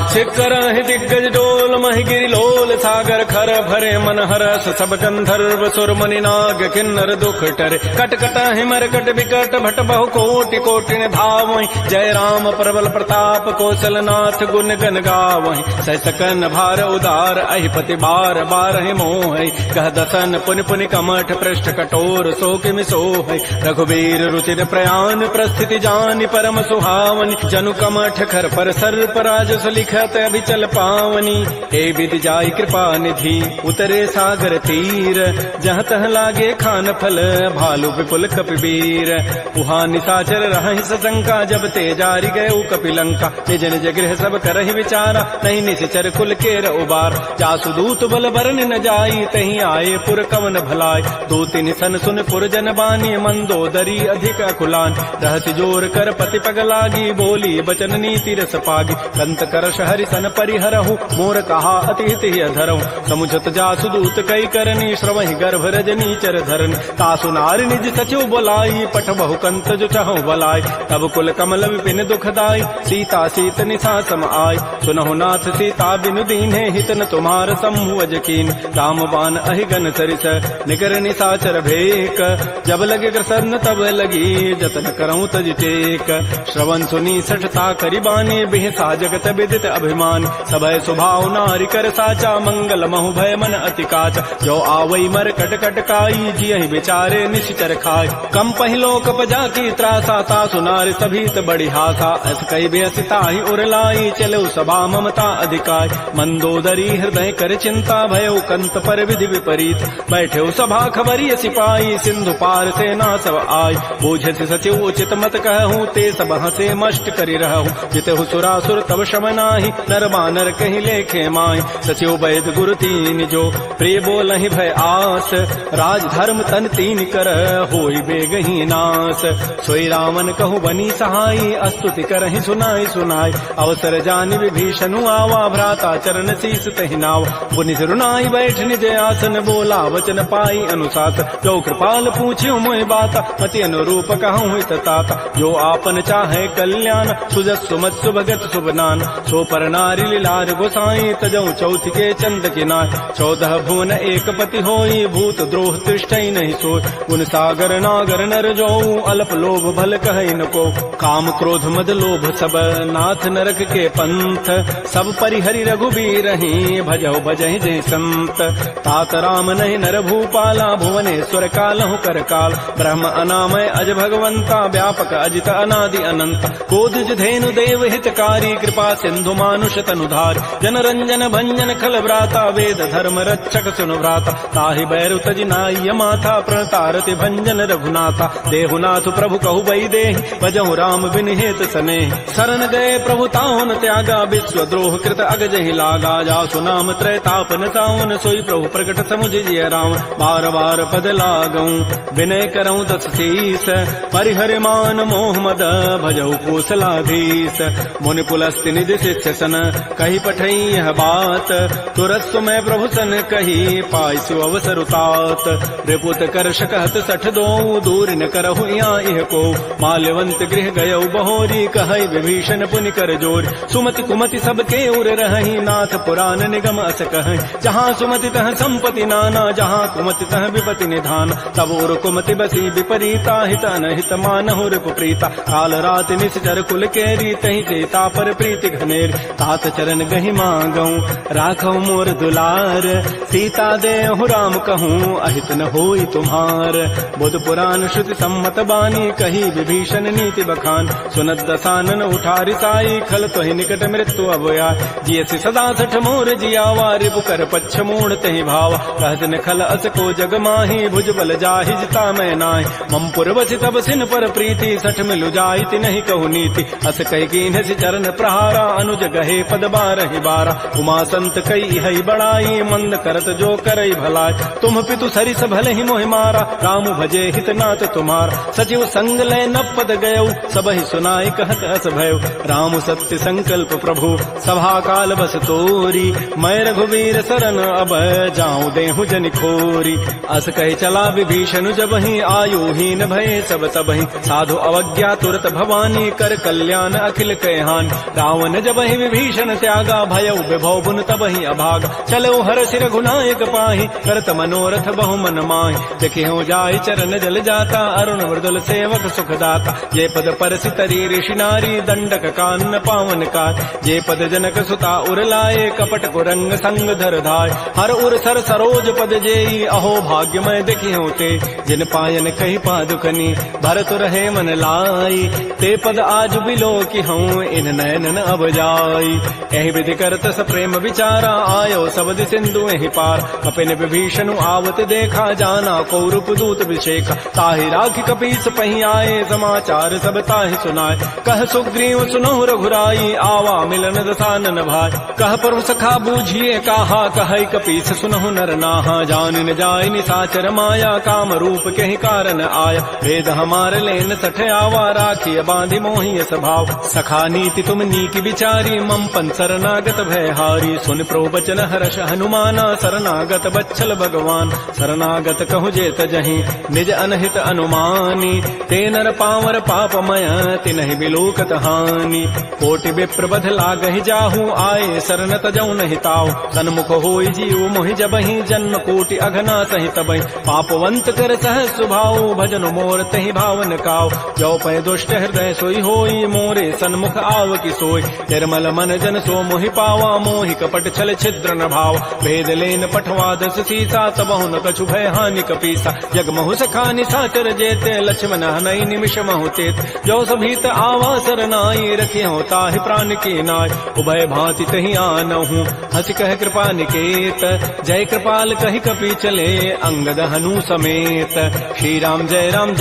चिक्करहि दिग्गज डोल महि गिरि लोल सागर खर भरे मन हरस। सब गंधर्व सुर मुनि नाग किन्नर दुख टरे। कट कट हिमर कट विकट भट बहु कोटि कोटि धावहि। जय राम प्रबल प्रताप कौशलनाथ गुण गन गावहि। सह सकन भार उदार अहिपति बार बारहि मोहि। कह दसन पुनि पुनि कमठ पृष्ठ कठोर सो किमि सोहि। रघुबीर रुचिर प्रयाण प्रस्थिति जानि परम सुहावनि। जनु कमठ खर पर सर्प राजस लिखत अभिचल पावनी। हे विधि जाई कृपा निधि उतरे सागर तीर। जहाँ तह लागे खान फल भालु विपुल कपिवीर। उहा निशाचर रहहि सशंका जब ते जारी गए कपिलंका। निज निज गृह सब करहि विचारा नहीं निश्चर कुल केर उबार। जासु दूत बल बरन न जाई तही आए पुर कवन भलाई। दो तीन सन सुन पुर जन बानी मंदोदरी अधिक अकुलान। रहति जोर कर पति पग लागी बोली बचन नीति रस पागी। कंत कर हरि सन परिहरहु मोर कहा अति हित अधरहु। समुझत जासु दूत कई करनी श्रवहि गर्भ रजनी चर धरनी। तासु नारी निज सचिव बोलाई पठ बहु कंत जो चहु बलाई। तब कुल कमल विपिन दुखदाई सीता सीत निशा सम आय। सुनहु नाथ सीता बिनु दीन्हे हित न तुम्हार समूह अजकीन। राम बाण अहिगन सरिस निकर निशाचर भेक। जब लगे ग्रसन तब लगी जतन करऊं तज टेक। श्रवण सुनी सठता करि बानी बिहसा जगत विदित अभिमान। सबय स्वभाव नारी कर साचा मंगल महु भय मन अति काचा। जो आवई मर कट कट काई जियहि विचारे निश्चर खाय। कम पहिलो कप जाकी त्रासा तासु नारी सभीत बड़ी हासा। अस कई बेसिता ही उरलाई चलो सभा ममता अधिकाय। मंदोदरी हृदय कर चिंता भयो कंत पर विधि विपरीत। बैठे सभा खबरी सिपाही सिंधु पार से ना सब आय। बूझत सचिव उचित मत कहूँ ते सब हसे मष्ट करि रहूँ। जितहु सुरासुर तब शमनाहि नर बानर कहीं लेखे माय। सचिव वैद गुरु तीन जो प्रिय बोलहि भय आस। राज धर्म तन तीन कर होई बेगही नास। सोई रावण कहूँ बनी सहाई अस्तुति करहि सुनाई सुनाई। अवसर जानि विभीषणु आवा भ्राता चरण शीस तहि नाव। पुनि सिरुनाई बैठ निज आसन बोला वचन पाई अनुशासन। जो कृपाल पूछ्यो मोहि बाता मति अनुरूप कहूँ हित ताता। जो आपन चाहे कल्याण सुजस सुमत सुभगत सुबनान। सो पर नारी लीलार गोसाई तजऊ चौथ के चंद किनाय। 14 भुवन एक पति होई भूत द्रोह तिष्ठई नहीं सोय। गुण सागर नागर नर जो अल्प लोभ भल कहई न को। काम क्रोध मद लोभ सब नाथ नरक के पंथ। सब परिहरि रघुबीर ही भजऊ भजहि जय संत। तात राम नहीं नर भूपाला भुवनेश्वर कालहु कर काल। ब्रह्म अनामय अज भगवंता व्यापक अजित अनादि अनंत। कोदिज धेनु देव हितकारी कृपा सिंधु मानुष तनुधार। जन रंजन भंजन खल व्राता वेद धर्म रक्षक सुनु व्राता। ताहि बैरु तजि नाय माथा प्रणतारति भंजन रघुनाथा। देहुनाथ प्रभु कहु बई देहि भजहु राम बिन हेत स्नेह। शरण गए प्रभु ताहुन त्यागा विश्व द्रोह कृत अगजहि लागा। जासु नाम त्रैतापन तावन सोई प्रभु प्रकट समुझ जिय राम। बार बार पद लागऊं विनय करऊं दस शीस। परिहर मान मोह मद भजहु कौशलाधीश। मुनि पुलस्ति निधि शिष्य सन कही पठई यह बात, तुरत सुमय प्रभु सन कही पाइसु अवसर उतात। रिपुत कर्ष कहत सठ दो दूर न करहु यह को, माल्यवंत गृह गयौ बहोरी कहई विभीषण पुनि कर जोर। सुमति कुमति सबके उर रहहि नाथ पुराण निगम अस कहई, जहाँ सुमति तह संपत्ति नाना जहाँ कुमति तह विपति निधान। तब उर कुमति बसी विपरीता हित अनहित मानहु रिपु प्रीता, काल रात निश्चर कुल केरी तहि सीता पर प्रीति घनेर। तात चरण गहि मांगऊ राखऊ मोर दुलार, सीता देहु राम कहूँ अहित न होई तुम्हार। बुध पुराण श्रुति सम्मत बानी कही विभीषण नीति बखान, सुनत दसानन उठारि साई खल तोहि निकट मृत्यु अवया। जियसि सदा सठ मोर जियावा रिपु कर पच्छ मूढ़ तहि भावा, कहत न खल अस को जग माही भुज बल जाहि जिता मैं नाहि। मम पुरवसि तब सिन पर प्रीति सठ मिलु जाइति नहीं कहु नीति, अस कहि कीन्हसि चरण प्रहारा अनुज गहे पद बारहि बारा। उमा संत कई हई बड़ाई मंद करत जो करई भलाई, तुम पितु सरिस भले ही मोहि मारा राम भजे हित नाथ तुम्हारा। सचिव संग लय न पद गयऊ सबहि सुनाई कहत अस भयऊ, राम सत्य संकल्प प्रभु सभा काल बस तोरी। मैं रघुवीर सरन अब जाऊं देहु जनि खोरी, अस कहि चला विभीषण जबहि आयुहीन भय सब सबहि। साधु अवज्ञा तुरत भवानी कर कल्याण अखिल कहान, रावण जबहि विभीषण त्यागा भयउ विभव बुन तबहि अभागा। चलो हर सिर रघुनायक पाहि करत मनोरथ बहु मन माहि, देखियो जाय चरण जल जाता अरुण मृदुल सेवक सुखदाता। जे पद परसि तरी ऋषि नारी दंडक कान्न पावन का, जे पद जनक सुता उर लाए कपट कुरंग संग धर धाय। हर उर सर सरोज पद जेई अहो भाग्यमय देखियो ते, जिन पायन कही पादुकनी भरत रहे मन लाई। ते पद आज बिलो की हूँ इन नयनन अब जाई, एहि विधि करत स प्रेम विचारा आयो सबद सिंधु एहि पार। कपिन विभीषण आवत देखा जाना कौरव दूत विशेखा, ताहि राखि कपीस पहि आए समाचार सब ताहि सुनाए। कह सुग्रीव सुनहु रघुराई आवा मिलन दसानन भाई, कह प्रभु सखा बूझिए कहा कहै कपीस सुनहु नर नाहा। जान न जाय निसाचर माया काम रूप के कारण आया, वेद हमार लेन सठ आवा राखिय बांधि मोहि स्वभाव। सखा नीति तुम नीति विचारी मम पन शरणागत भय हारी, सुन प्रवचन हर्ष हनुमाना शरणागत बच्छल भगवान। शरणागत कहु जेत जहि निज अनहित अनुमानी, ते नर पावर पापमय तिनहि बिलोकत हानि। कोटि विप्र बध लागहि जाहु आए शरण तजौ नहि ताऊ, सन्मुख होई जीव मोहि जबहि जन्म कोटि अघना सहि तबहि। पापवंत कर सहज स्वभाव भजन मोर तहि भावन काऊ, जो पै दुष्ट हृदय सोई होई मोरे सन्मुख आव की सोई। निर्मल मन जन सो मोहि पावा मोहि कपट छल छिद्र न भाव, भेद लेन पठवा दस सीसा तबहु न कछु भय हानि कपीसा। जग महु सखा निसाचर जेते लक्ष्मण हनई निमिष महु तेत, जो सभीत आवा सरनाई रखियो ताहि प्राण की नाय। उभय भांति तहि आनहु हंस कह कृपा निकेत, जय कृपाल कहि कपि चले अंगद हनु समेत। श्री राम जय राम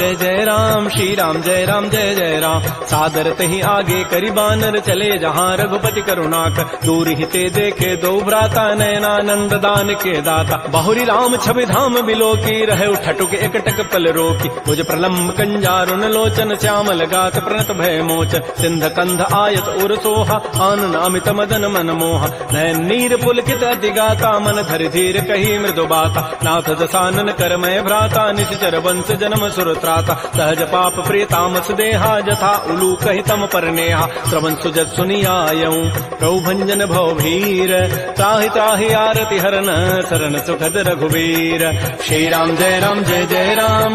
श्री राम जय जय राम। सादर तहि आगे करि बानर चले जहाँ रघुपति करुणाकर, दूर हिते देखे दो भ्राता नयनानंद दान के दाता। बहुरी राम छवि धाम बिलो की रहे ठटुक एकटक पल रोकी, भुज प्रलम्ब कंजारुन लोचन श्यामल गात प्रणत भय मोचन। सिंध कंध आयत उर सोहा आनन अमित मदन मन मोहा, नयन नीर पुलकित अति गाता मन धरि धीर कही मृदु बाता। नाथ दसानन कर मय भ्राता निश्चर वंश जन्म सुर त्राता। सहज पाप प्रिय तामस देहा जथा उलू कहि तम पर नेहा। श्रवण सुजत सुनियायऊ प्रभु भंजन भव भीर, त्राहि त्राहि आरति हरन शरण सुखद रघुवीर। श्री राम जय राम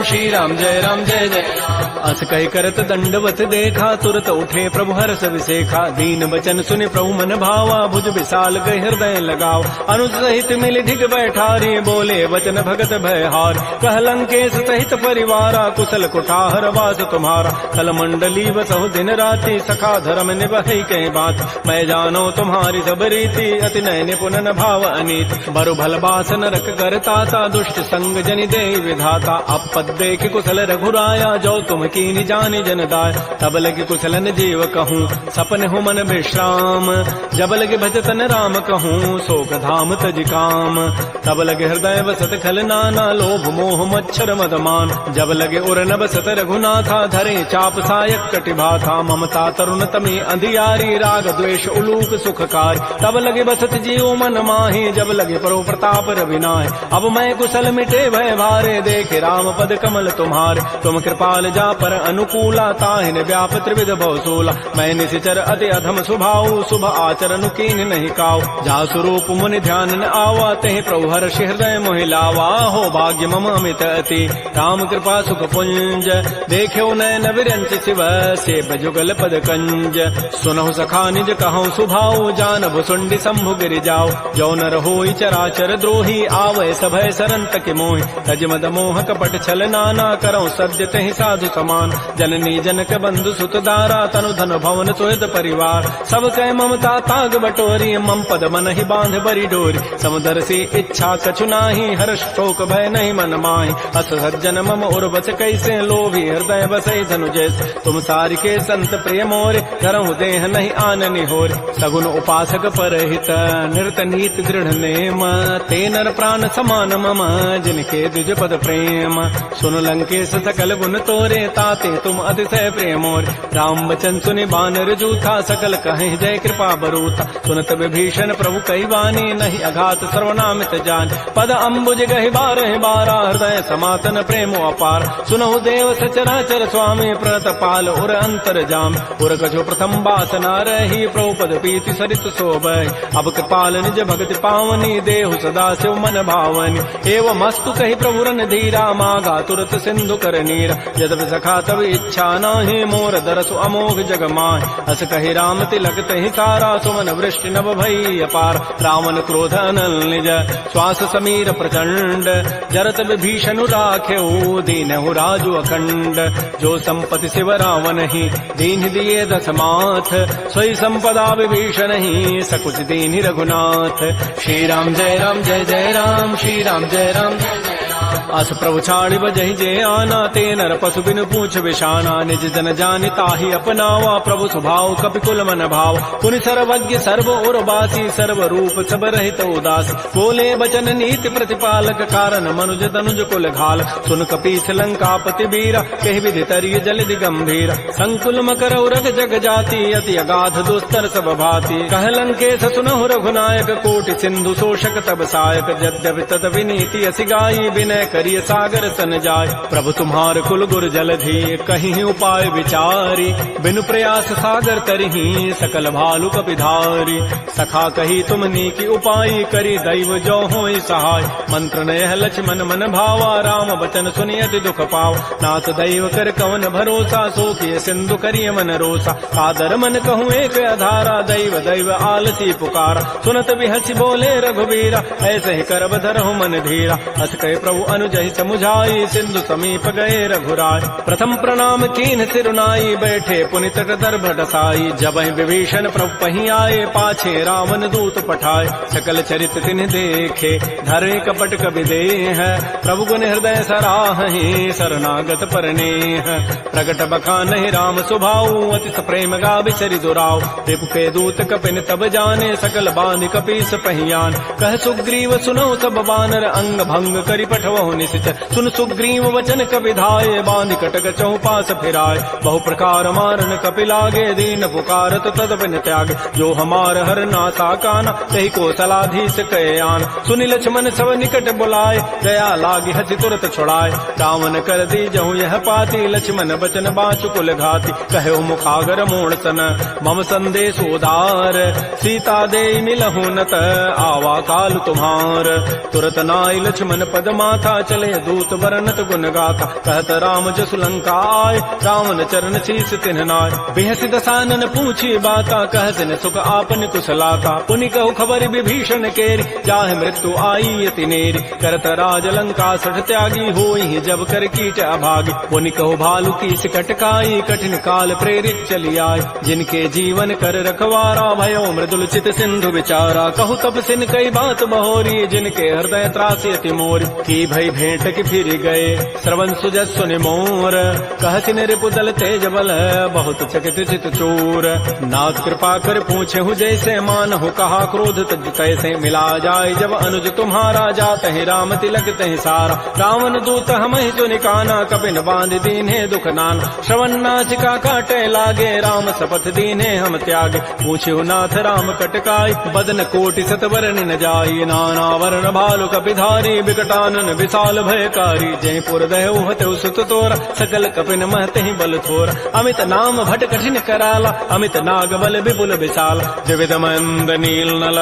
श्री राम जय जय राम। अस कहि करत दंडवत देखा तुरत उठे प्रभु हर्ष विसेखा। दीन बचन सुनि प्रभु मन भावा भुज विशाल गए हृदय लगाओ। अनुज सहित मिल धिग बैठारी बोले वचन भगत भय हार। कह लंकेश सहित परिवारा कुशल कुठार वास तुम्हारा। कल मंडली बसहु दिन राति सखा धर्म निभहि कहीं बात। मैं जानो तुम्हारी सब रीति अति नय निपुण न भाव अनीत। बरु भल बास नरक करता दुष्ट संग जनि दे विधाता। अब पद देख कुशल रघुराया जो तुम मम कीनि जानि जन दाय। तब लगे कुशलन जीव कहूँ सपन हो मन विश्राम, जब लगे भजतन राम कहूँ शोक धाम तज काम। तब लगे हृदय बसत खल नाना लोभ मोह मच्छर मदमान, जब लगे उर न बसत रघुनाथा धरे चाप सायक कटिभाथा। ममता तरुण तमी अंधियारी राग द्वेष उलूक सुखकार, तब लगे बसत जीव मन माही, जब लगे परो प्रताप रविनाय। अब मैं कुशल मिटे भय भारे, देखे राम पद कमल तुम्हारे। तुम कृपाल जा पर अनुकूला, ताहिन व्याप त्रिविध भवसूला। मैं निशिचर अति अधम स्वभाव, शुभ आचरण कीन नहीं काऊ। जा स्वरूप मुनि ध्यान न आवा, तहि प्रभु हर्ष हृदय मोहि लावा। हो भाग्य मम अमित अति, राम कृपा सुख पुंज। देख्यो नयन विरंच शिव, सेव जुगल पद कंज। सुनहु सखा निज कहूँ सुभाऊ, जानबु सुंडी शंभु गिरि जाओ। जो नर होई चराचर द्रोही, आवै सभय सरन तक मोहि। तज मद मोह कपट छल नाना, करऊँ सद्य तहि साधु समान। जननी जनक बंधु सुत दारा, तनु धन भवन सुहृद परिवार। सब कह ममता ताग बटोरी, मम पद मन ही बांध बरी डोरी। समुदर से इच्छा कछु नाही, हर्ष शोक भय नहीं मन माहि। अस सज्जन मम उर बस कैसे, लोभी हृदय बसई धनु जैसे। तुम सारिके संत प्रिय मोरे, धरहु देह नहीं आननि होरे। सगुन उपासक परहित, निरत नीत दृढ़ नेम। ते नर प्राण समान मम, जिनके द्विज पद प्रेम। सुन लंकेश सकल गुण तोरे, ताते तुम अतिशय प्रेम मोरे। राम वचन सुनि बानर जूथा, सकल कहे जय कृपा बरूथा। सुनत विभीषण प्रभु कई वाणी, नहीं अघात सर्वनामित जान। पद अम्बुज गहि बारहि बारा, हृदय समातन प्रेम अपार। सुनहु देव सचराचर स्वामी, प्रतपाल उर अंतर जाम। उर कछु प्रथम वासना रही, प्रभु पद पीति सरित शोभै। अब कृपाल निज भगति पावनी, देहु सदा शिव मन भावनी। एवं मस्तु कहि प्रभु रन धीरा, मागा तुरत सिंधु कर नीरा। यद्यपि सखा तब इच्छा नाही, मोर दरसु अमोघ जग माहि। अस कहि राम तिलक तहि सारा, सुमन वृष्टि नभ भई अपार। रावण क्रोध अनल निज, श्वास समीर प्रचंड। जरत विभीषण राख्यो, दीनहु राजु अखंड। जो संपत्ति शिव रावण ही, दीन दिए दस माथ। सोई संपदा विभीषण ही, सकुच दीन रघुनाथ। श्री राम जय राम जय जय राम, श्री राम जय राम जय जय राम। अस प्रभु छाड़ि बजहि जे आना, ते नर पशु बिनु पूछ विशाना। निज जन जानि ताहि अपनावा, प्रभु स्वभाव कपिकुल मन भाव। पुनि सर्वज्ञ सर्व उर्वासी, सर्व रूप सब रहित उदास। बोले बचन नीति प्रतिपालक, कारण मनुज तनुज कुल घाल। सुन कपीस लंकापति वीरा, कहि विधि तरिय जलधि गंभीर। संकुल मकर उरग जग जाति, अति अगाध दुस्तर सब भाति। कह लंकेश सुनहु रघुनायक, कोटि सिंधु शोषक तब सायक। यद्यपि तद विनीति असि गाई, विनय करिय सागर सन जाय। प्रभु तुम्हार कुल गुर जलधि, कहीं उपाय विचारी। बिनु प्रयास सागर तरही, सकल भालु कपिधारी। सखा कही तुम नीकी उपाय, करी दैव जो होई सहाय। मंत्र नयह लक्ष्मण मन भावा, राम बचन सुनियति दुख पाव। नाथ दैव कर कवन भरोसा, सो किए सिंधु करिय मन रोसा। कादर मन कहूँ एक अधारा, दैव दैव आलसी पुकारा। सुनत बिहसी बोले रघुबीरा, ऐसे ही करब धरहु मन धीरा। अस कहे प्रभु अनुजहि समुझाई, सिंधु समीप गए रघुराय। प्रथम प्रणाम कीन सिरुनाई, बैठे पुनि तट दर्भ डसाई। जबहि विभीषण प्रभु पहीं आए, पाछे रावण दूत पठाए। सकल चरित तिन्हि देखे, धरे कपट कबि देह। प्रभु गुण हृदय सराहहि, शरणागत परनेह। प्रगट बखानहि राम स्वभाव, अति प्रेम गावि चरि दुराव। रिपु के दूत कपिन तब जाने, सकल बांधि कपीस पहियान। कह सुग्रीव सुनौ सब बानर, अंग भंग करि पठवहु निशिचर। सुन सुग्रीव वचन कपि धाये, बांधि कटक चहु पास फिराय। बहु प्रकार मारन कपि लागे, दीन पुकारत तद बिन त्यागे। जो हमार हर नासा काना, तहि को सलाधीस कहे आन। सुनि लक्ष्मण सब निकट बुलाए, दया लागी हसी तुरत छुड़ाए। रावण कर दी जहु यह पाती, लक्ष्मण बचन बाचु कुल घाती। कहो मुखागर मोड़ सन, मम संदेश उदार। सीता दे मिलहु नत, आवा काल तुम्हार। तुरत नाई लक्ष्मण पद माथा, चले दूत बरनत गुण गाथा। कहत राम जसु लंका आय, रावण चरण शीस तिन्ह नाय। बिहसि दसानन पूछी बाता, कहसिन सुख आपन कुशलाता। पुनि कहु खबर विभीषण केरी, जाहि मृत्यु आई अति नेरी। करत राज लंका सठ त्यागी, होई जब कर कीट अभागी। पुनि कहु भालु की सिकट काई, कठिन काल प्रेरित चली आय। जिनके जीवन कर रखवारा, भयो मृदुल चित सिंधु विचारा। कहु तब सिन कई बात बहोरी, जिनके हृदय त्रासी अति मोरी। की भई भेंट की फिर गए। श्रवण सुजस सुनि मोर, कहति निरिपुदल तेज बल, बहुत चकित चित चोर। नाथ कृपा कर पूछे हूँ जैसे, मान हो कहा क्रोध तज तैसे। मिला जाए जब अनुज तुम्हारा, जात है राम तिलक तहि सारा। रावण दूत हम ही सुनि काना, कपिन बांध दीन्हे दुख नान। श्रवण नासिका काटे लागे, राम शपथ दीन्हे हम त्यागे। पूछे नाथ राम कटकाई, बदन कोटि सत वरनि न जाई। नाना वर्ण भालु कपिधारी, विकटानन विशाल भयकारी। जयपुर दहु हतु सुत तोरा, सकल कपिन महते ही बल थोरा। अमित नाम भट कठिन कराला, अमित नाग बल विपुल विशाल। द्विविध मंद नील नल,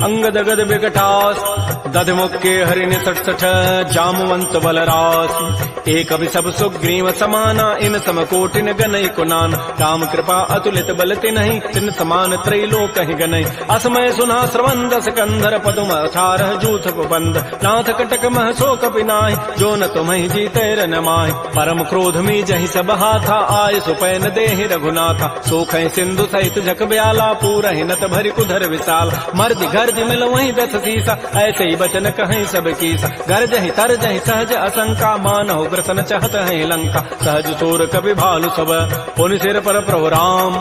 अंगद गद विकटास। दध मुक्के हरिण 67, जामवंत बलरास। एक अभि सब सुग्रीव समाना, इन सम कोटिन गनई कुनान। राम कृपा अतुलित बल तिन्हि, तिन समान त्रैलोक कहि गनई। असमय सुना श्रवण दस कंधर, पदुम 18 जूथ बंद। नाथ कटक मह सो कपिनाहि, जो न तुम्हि जीते रन माहि। परम क्रोध मी जहि सब हाथा, आय सुपैन देहि रघुनाथा। सोखै सिंधु सहित जग ब्याला, पूरहि नत भरि कुधर विशाल। मर्दि गर्दि मिल वहीं 10 सीसा, ऐसे ही बचन कहीं सब कीसा। गरजहि तरजहि सहज असंका, मानहु ग्रसन चहत है लंका। सहज तोर कपि भालु सब, पुनि सिर पर प्रभु राम।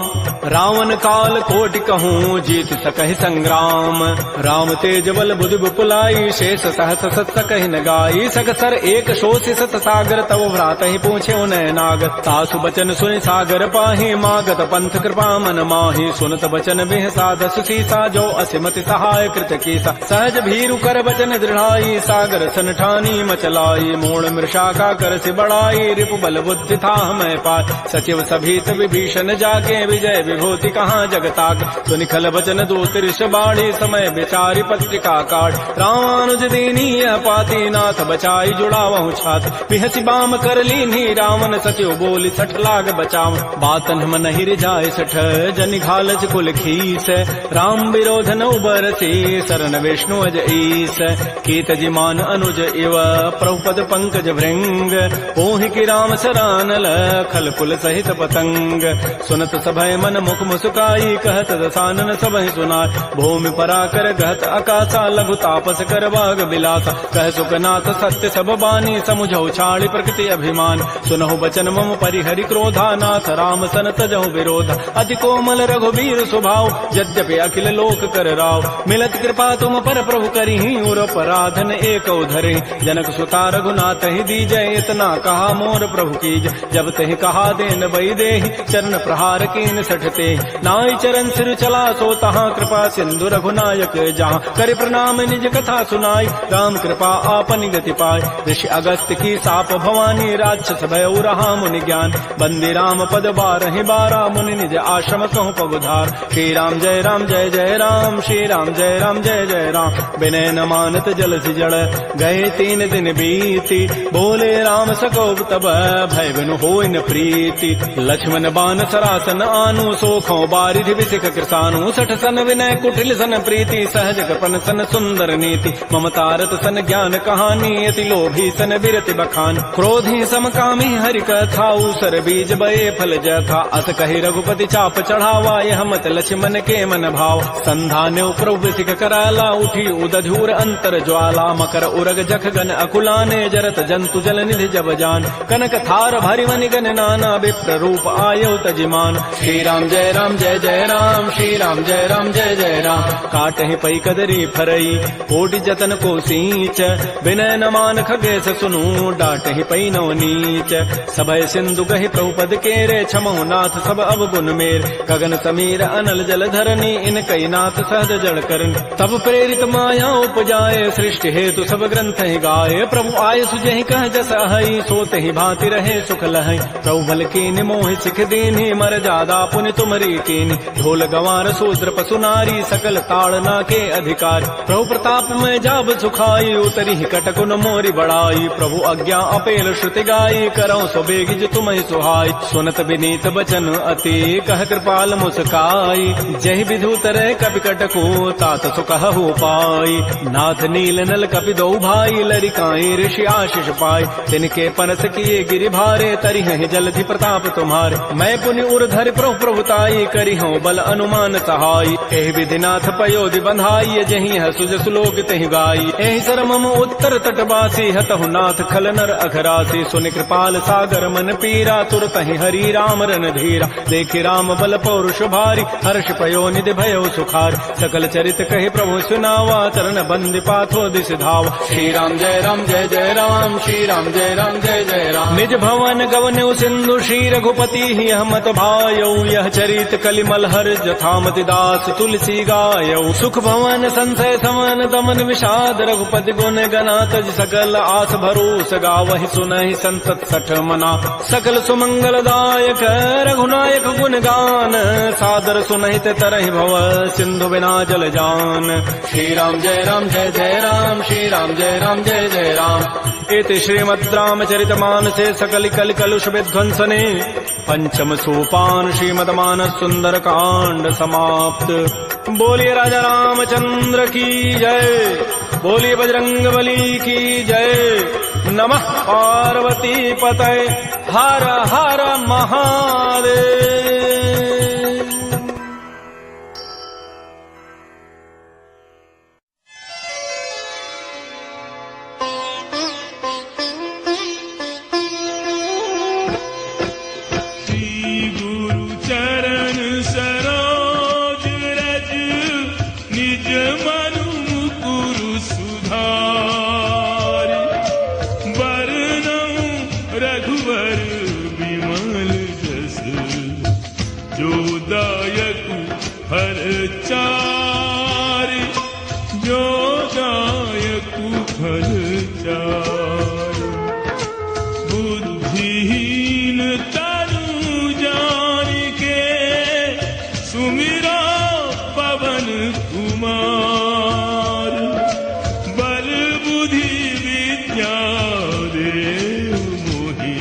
रावण काल कोटि कहूँ, जीत सकहि संग्राम। राम तेज बल बुधि विपुलाई, शेष सहस सत सकहि न गाई। सकसर एक शोषि सत सागर, तव भ्रात ही पूछे उनय नाग। तासु बचन सुनि सागर पाहि, मागत पंथ कृपा मन माहि। सुनत बचन बिह साधस सीसा, जो असिमति सहाय कृत कीसा। सहज भीरु कर बचन दृढ़ाई, सागर सन ठानी मचलाई। मूढ़ मृषा का कर से बढ़ाई, रिपु बल बुद्धि था मैं पाय। सचिव सभीत विभीषण जागे, विजय विभूति कहाँ जगताग। सुनिखल बचन दो तिरिश बाढ़ी, समय विचारी पत्रिका काढ़। रामानुज दीनीय पाती, नाथ बचाई जुड़ावहु छाती। बिहसी बाम कर लीन्ही, रावण सचिव बोली 60 लाग बचाव। बातन हम नहीं रिझाए 60, जनि घालच कुल खीस। राम विरोध न उबरसी, शरण विष्णु अज ईस। कीत जिमान अनुज इव, प्रभुपद पंकज भृंग। ओहि की राम सरानल, खल कुल सहित पतंग। सुनत सभय मन मुख मुस्काई, कहत दसानन सबहि सुनाय। भूमि पराकर गहत आकाशा, लघु तापस कर बाग बिलासा। कह सुखनाथ सत्य सब बानी, समुझौ छाड़ी प्रकृति अभिमान। सुनहु बचन मम परिहरि क्रोधा, नाथ राम सन तजहु विरोध। अति कोमल रघुबीर स्वभाव, यद्यपि अखिल लोक कर राव। मिलत कृपा तुम पर प्रभु करिहि, उर पराधन एक उधरे। जनक सुता रघुनाथ ही दीजय, इतना कहा मोर प्रभु कीज। जब तहि कहा देन बई देहि, चरण प्रहार कीन 60 ते। नाई चरण सिर चला सो तहाँ, कृपा सिंधु रघुनायक जहाँ। कर प्रणाम निज कथा सुनाई, राम कृपा आपन गति पाय। ऋषि अगस्त की साप भवानी, राक्षस भय रहा मुनि ज्ञान। बंदी राम पद 12 12, मुनि निज आश्रम कहूँ पगुधार। श्री राम जय राम जय जय राम, श्री राम जय राम जय जय राम। विनय न मानत जल सी जड़, गए 3 दिन बीती। बोले राम सकोब तब, भय बिनु होय न प्रीति। लक्ष्मण बान सरासन आनु, सोखों बारिधि विसिख कृसानु। 60 सन विनय कुटिल सन प्रीति, सहज कृपन सन सुंदर नीति। ममतारत सन ज्ञान कहानी, अति लोभी सन बिरति बखान। क्रोधी समकामी हरि कथा, उसर बीज बये फल जथा। अस कहि रघुपति चाप चढ़ावा, यह मत लक्ष्मण के मन भाव। संधान्य प्रभु सिख कराला, उठी उदधूर अंतर ज्वाला। मकर उरग जख गन अकुलाने, जरत जंतु जल निधि जब जान। कनक थार भरि मनि गन नाना, विप्र रूप आयो तजिमान। श्री राम जय राम जय जय राम, श्री राम जय राम जय जय राम। काटहि पै कदरी फरई, कोटि जतन को सींच। विनय न मान खगेश सुनु, डाटहि पै नव नीच। सभय सिंधु गहि प्रभुपद केरे, क्षमो नाथ सब अवगुण मेर। गगन समीर अनल जल धरनी, इन कई नाथ सहज जड़ करन। तब प्रेरित माया उपजाए, सृष्टि हेतु सब ग्रंथ ही गाये। प्रभु आय सुजहि कह जस अहै, सोते ही भांति रहे सुख लहै। प्रभु बल कीन्हि मोहि सिख दीन्हि, मर जादा पुनि तुमरी कीन्हि। ढोल गंवार शूद्र पशु नारी, सकल ताड़ना के अधिकार। प्रभु प्रताप में जाब सुखाई, उतरी कटकुन मोरी बड़ाई। प्रभु आज्ञा अपेल श्रुति गाई, करौ सो बेगिज तुम्हि सुहाई। सुनत विनीत बचन अति, कह कृपाल मुस्काई। जहि विधु तरह कपि कटको, तात सुकहु पाई। नाथ नील नल कपि दो भाई, लरिकाई ऋषि आशीष पाई। तिनके परस किए गिरि भारे, तरिहहि जलधि प्रताप तुम्हारे। मैं पुनि उर्धर प्रभुताई, करिहूँ बल अनुमान सहाई। एहि विधिनाथ पयोधि बंधाई, जहि है सुजस लोक तहि गाई। एहि सर मम उत्तर तट निवासी हतहु नाथ खल नर अघरासी सुनि कृपाल सागर मन पीरा तुरत ही हरि राम रन धीरा देखि राम बल पौरुष भारी हर्ष पयो निधि भयो सुखार सकल चरित कहि प्रभु सुनावा चरण बंदी पाथो दिस धावा श्री राम जय राम श्री राम जय जय राम। निज भवन गवनु सिंधु श्री रघुपति ही हमत भायौ यह चरित कलिमल हर जथामति दास तुलसी गायौ सुख भवन संशय समन दमन विषाद रघुपति गुण गना तज सकल आस भरोस गावहि सुनहि संतत सठ मना सकल सुमंगल दायक रघुनायक गुण गान सादर सुनहि ते तरहि भव सिंधु बिना जल जान श्री राम जय जय राम श्री राम जय जय राम। इति श्रीमद् रामचरित मानसे सकल कल कलुष विध्वंसने पंचम सोपान श्रीमद्मानस सुंदर कांड समाप्त। बोलिए राजा रामचंद्र की जय, बोलिए बजरंग बली की जय। नमः पार्वती पतये हर हर महादेव। बुद्धिहीन तनु जान के सुमिरा पवन कुमार बल बुद्धि विद्या देव मोहि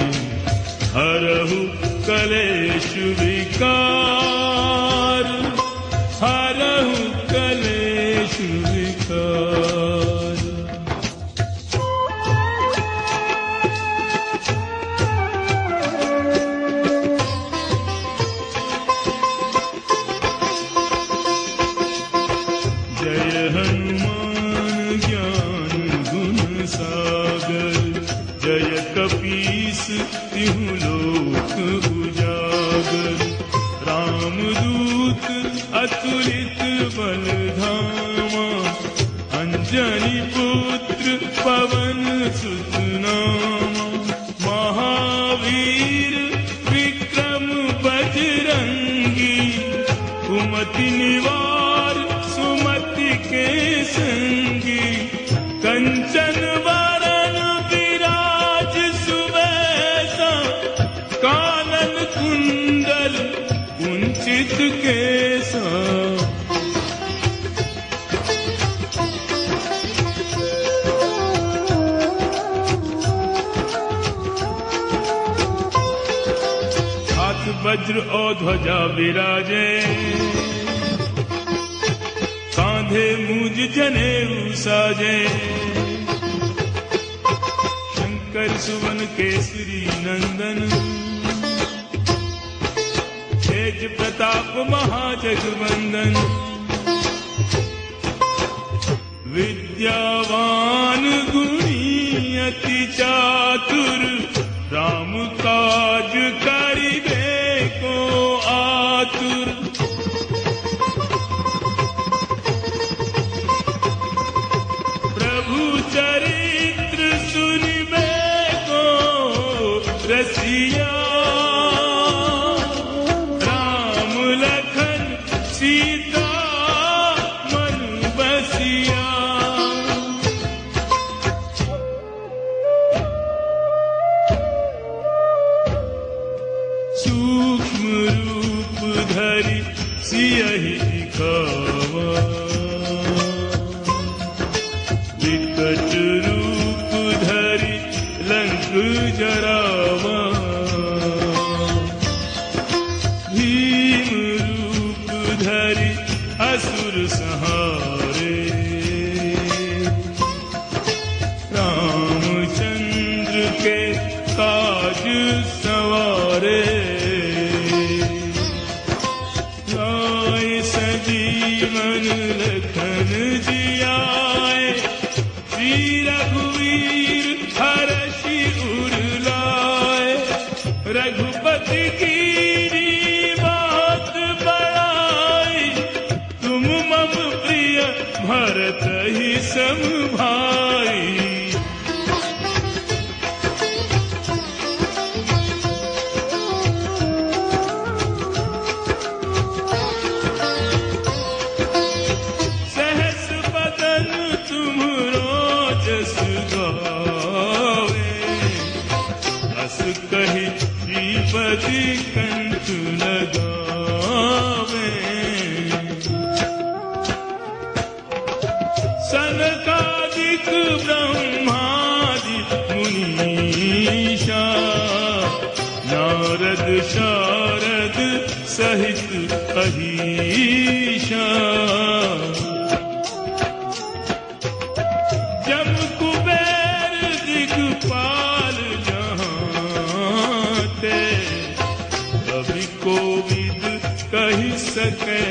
हरहु कलेश विकार हरहु कलेश विकार। जय हनुमान ज्ञान गुण सागर जय कपीस तिहु लोक उजागर रामदूत अतुलित बल धामा अंजनी पुत्र पवन सुत नामा महावीर विक्रम बजरंगी कुमति निवार सुमति के संगी कंचन वरण विराज सुबेसा कानन कुंडल कुंचित केसा। हाथ वज्र और ध्वजा विराजे कांधे मूज जनेऊ साजे शंकर सुवन केसरी नंदन तेज प्रताप महाजगवंदन विद्यावान गुणी अति चातुर राम काज करिबे को आतुर। प्रभु चरित्र सुनिबे को रसिया राम लखन सीता मन बसिया। सूक्ष्म रूप धरि सियहि दिखावा विकट रूप धरि लंक जरावा भीम रूप धरि असुर संहारे रामचंद्र के काज सवारे लाए सजीवन कीनी बात बड़ाई, तुम मम प्रिय भरत ही सम भाई। सहस बदन तुमरो जस गावे, अस कही श्रीपति कंठ लगावे। सनकादिक ब्रह्मादि मुनीषा, नारद शारद सहित अहीशा। जम कुबेर दिगपाल जहाँ ते, कवि कोविद कही सके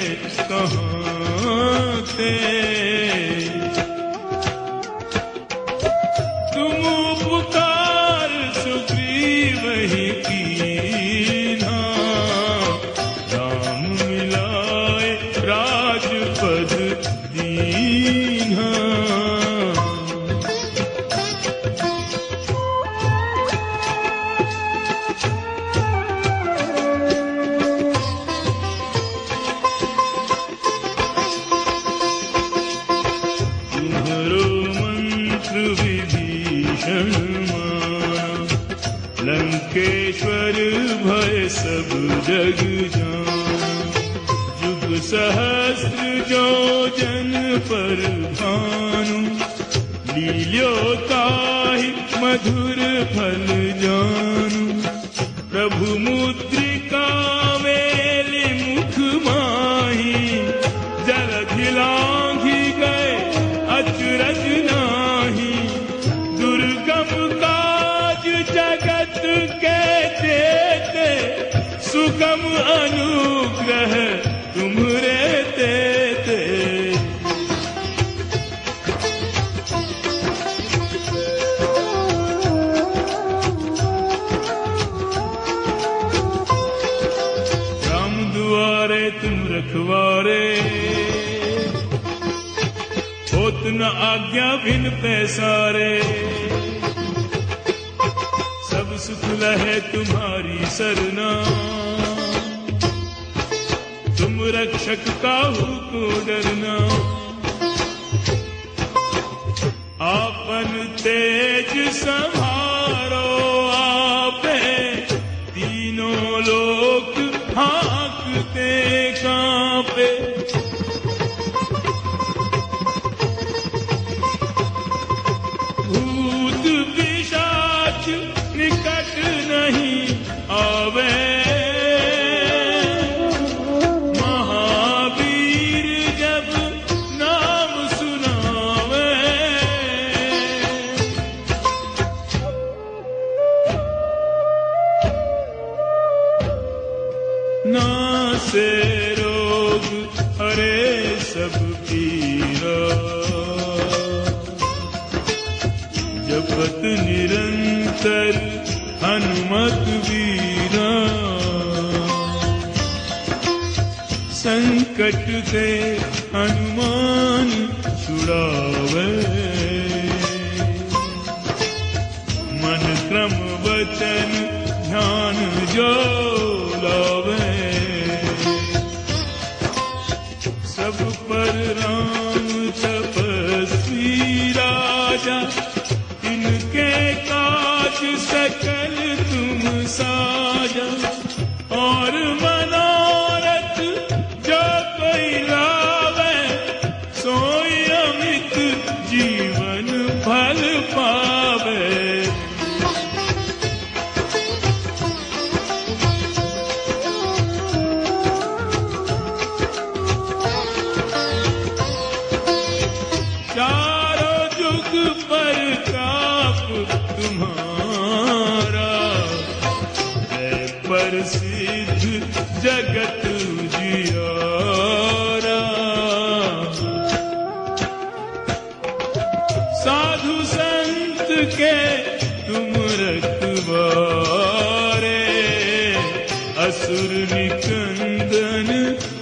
कहाँ ते। तुम उपकार सुग्रीव ही कीन्हा, राम मिलाए राजपद दीन्हा। तुम्हरो मंत्र विभीषण माना, लंकेश्वर भय सब जग जाना। जुग सहस्र जो जन पर भानु, लील्यो ताहि मधुर फल जानू। प्रभु मुद्रिका मेलि मुख माही, जलधि लांघि गए अचरज नाही। दुर्गम काज जगत के जेते, सुगम अनुग्रह तुम्हरे तेते। राम दुआरे तुम रखवारे, होत न आज्ञा बिन पैसारे। सब सुख लहे तुम्हारी सरना, तुम रक्षक काहू को डरना। आपन तेज संभारो आपे, तीनों लोक हाँकते कांपे। भूत पिशाच निकट नहीं आवे, महावीर जब नाम सुनावे। नासे रोग हरे सब पीरा, जपत निरंतर हनुमत वीरा। संकट से हनुमान छुड़ावे, मन क्रम वचन ध्यान जो लावे। सब पर राम तपस्वी राजा, इनके काज सकल तुम साजा। और मनोरथ जो कोई लावे, सोई अमित जीवन फल पावे। चारों जुग पर ताप तुम्हारा, है प्रसिद्ध जगत जियारा। साधु संत के तुम रखवारे, असुर निकंदन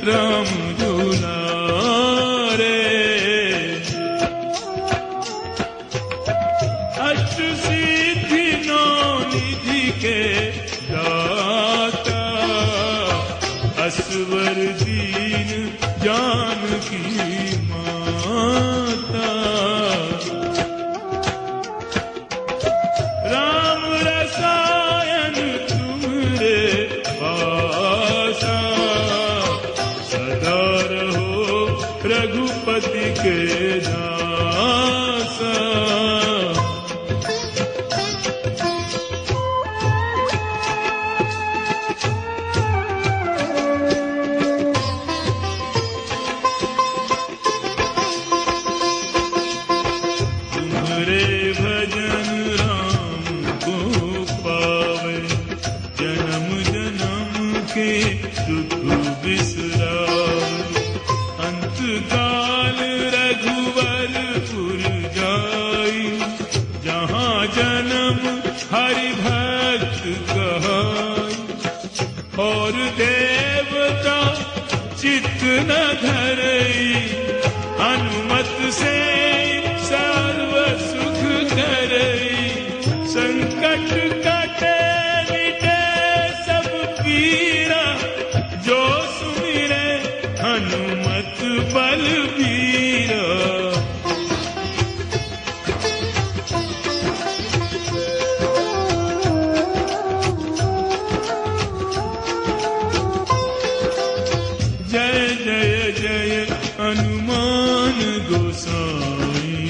राम दुलारे। अष्ट सिद्धि नौ निधि के दाता, असवर दीन जानकी माता। राम रसायन तुमरे पासा, सदा रहो रघुपति के दासा। तुम्हारे भजन राम को पावे, जन्म जन्म के दुख बिसरावे। अंत काल रघुवरपुर जाई, जहाँ जन्म हरि भक्त कहाई। और देवता चित्त न धरई, अनुमत से सर्व सुख करई। संकट कटे मिटे सब पीरा, जो सुमिरे हनुमत बलबीरा। जय जय जय हनुमान गोसाई,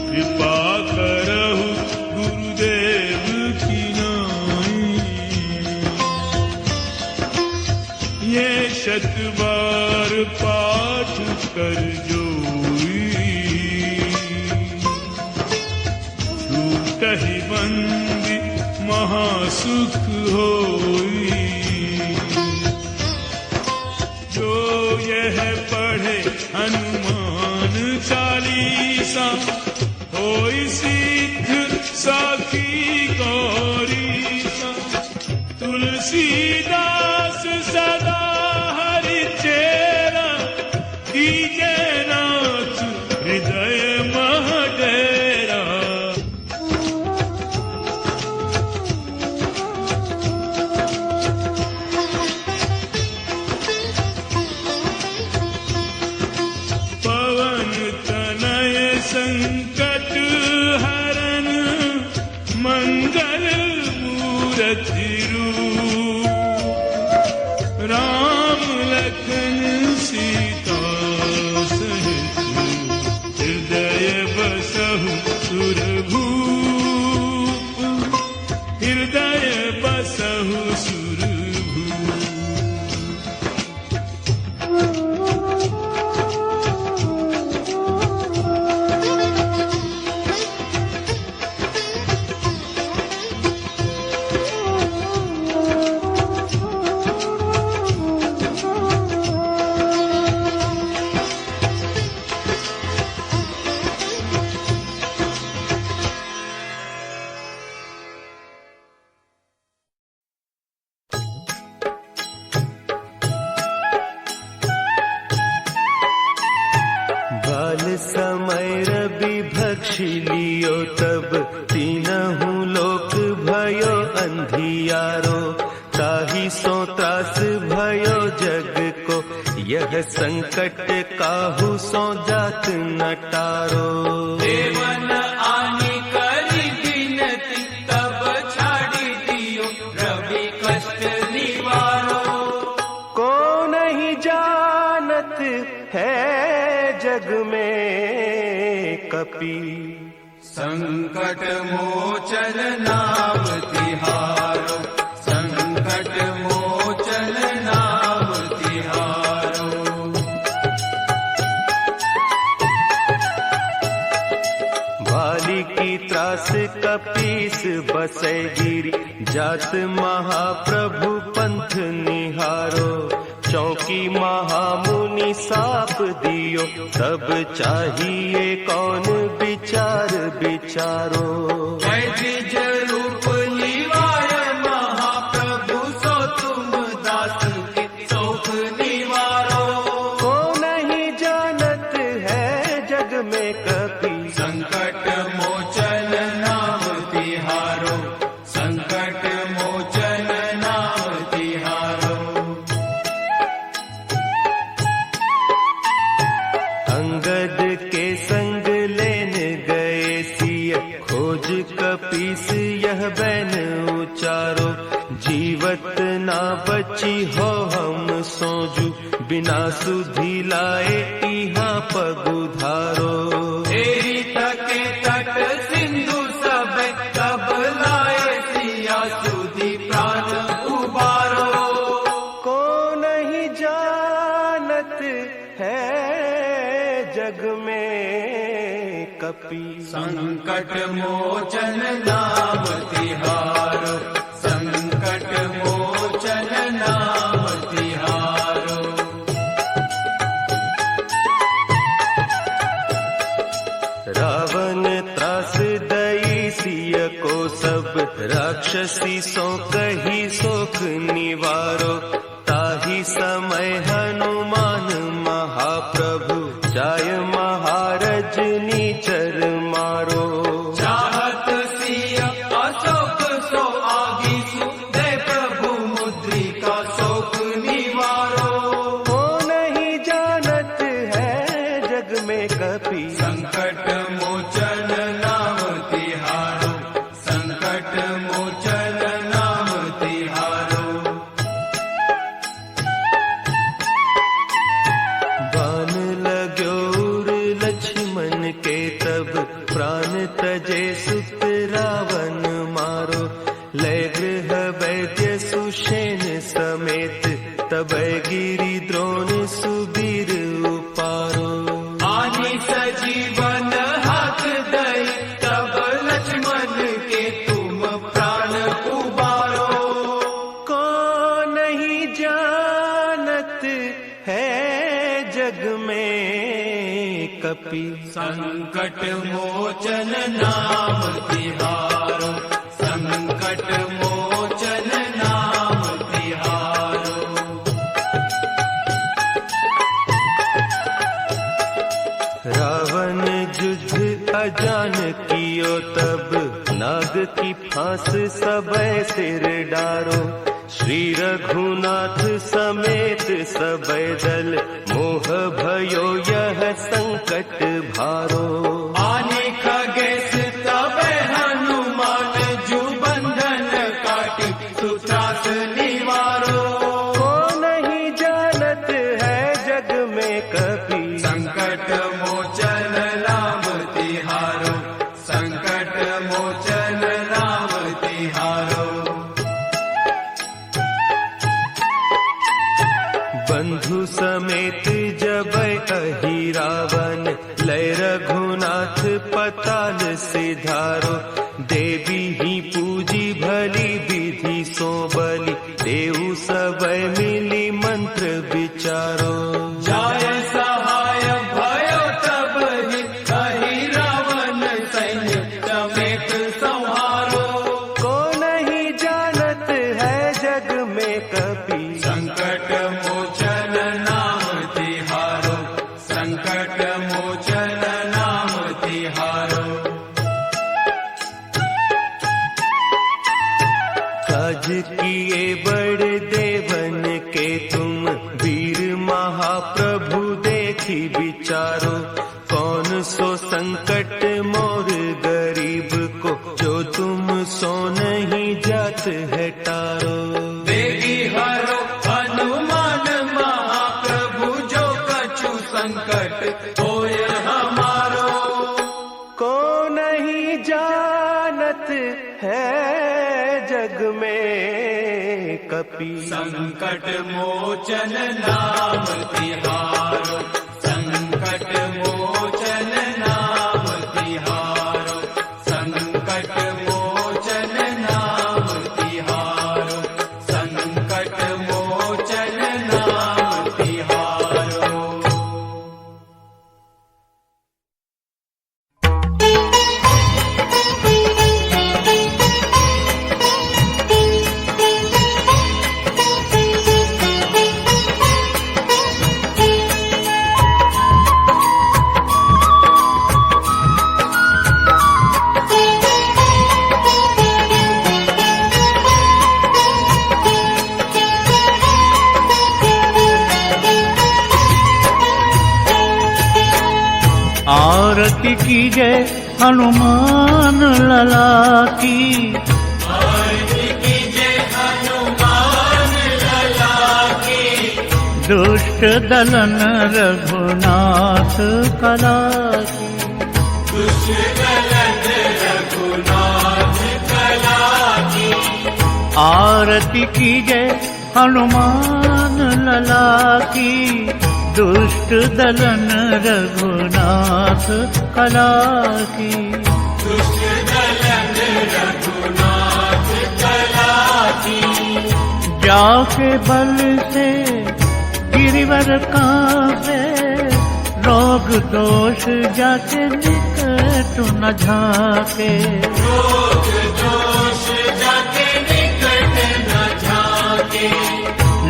कृपा करहु गुरुदेव की नाई। ये शत बार पाठ कर जोई, छूटहि बंदी महासुख होई। जो यह पढ़े हनुमान चालीसा, होई सिद्ध साखी गौरीसा। तुलसीदास सदा हरि चेरा, कीजे नाथ हृदय मह डेरा। पवन तनय संकट हरन, मंगल मूरति रूप। राम लखन सीता सहित, हृदय बसहु सुरभूप। हृदय बसहु सुरभूप। बाल समय रवि भक्षी लियो, तब तीनहु लोक भयो अंधियारो। ताहि सो त्रास भयो जग को, यह संकट काहू सो जात न टारो। देवन आनी करी बिनती, तब छाड़ी दियो रवि कष्ट निवारो। को नहीं जानत है जग में कपि, संकट मोचन नाम तिहारो। संकट मोचन नाम तिहारो। बाली की त्रास कपीस बसै गिरी, जात महाप्रभु पंथ निहारो। चौकी महामुनि साप दियो, तब चाहिए कौन विचार विचारो। वैद्य रूप निवारण उचारो, जीवत ना बची हो हम सोजू, बिना सुधी लाए इहाँ पगुधारो। तेरी तके तट सिंधु सब तब लाए सिया सुधी प्राण उबारो। को नहीं जानत है जग में कपि, संकट मोचन नाम तिहारो, संकट मोचन नाम तिहारो। रावण त्रास दई सिय को सब, राक्षसी सो कही सोख निवारो। ताही समय हनुमान महाप्रभु, जाय महारज नीचर मारो। चाहत सिय अशोक सो आगीसु, दे प्रभु मुद्रिका शोक निवारो। को नहीं जानत है जग में कपि, संकट मोचन नाम तिहारो, संकट मोचन नाम तिहारो। बान लाग्योर लक्ष्मण के तब, प्राण तजे सुत रावण मारो। लय गृह वैद्य सुषेण समेत, तब गिरि द्रोण सुबीर उपारो। आनी सजीवन हाथ दई, तब लक्ष्मण के तुम प्राण उबारो। को नहीं जानत है जग में कपि, संकट मोचन नाम तिहारो, संकट मोचन नाम तिहारो। रावण युद्ध अजान कियो तब, नाग की फांस सबे सिर डारो। श्री रघुनाथ समेत सबे दल, मोह भयो यह संकट भारो। आने खगेश तब हनुमान, जू बंधन काटी सुत्रास निवारो। को नहीं जानत है जग में कपि, संकट मोचन नाम तिहारो, संकट मोचन नाम तिहारो। बंधु समेत जब अहि रावण, लय रघुनाथ पताल सिधारो। देवी ही पूजी भली विधि सो बलि, देव सब मिली मंत्र विचारो। जाय सहाय भयो तब ही, कही रावण सैन्य समेत संहारो। को नहीं जानत है जग में कपि, संकट मोचन नाम तिहारो, संकट मोचन नाम तिहारो। काज किए बड़ देवन के तुम, वीर महाप्रभु देखी विचारो। कौन सो संकट मोर गरीब को, जो तुम सो नहीं जात है टारो। देवी हरो हनुमान महाप्रभु, जो कछु संकट होय हमारो। को नहीं जानत है जग में कपि, संकट मोचन नाम तिहारो, संकट मोचन नाम तिहारो, संकट मोचन नाम तिहारो, संकट मोचन नाम तिहारो। आरती कीजय हनुमान लला की। दुष्ट दलन रघुनाथ कला की। आरती कीजय हनुमान लला की, दुष्ट दलन रघुनाथ कला की। जाके बल से गिरिवर कांपे, रोग दोष जाके निकट न झाके।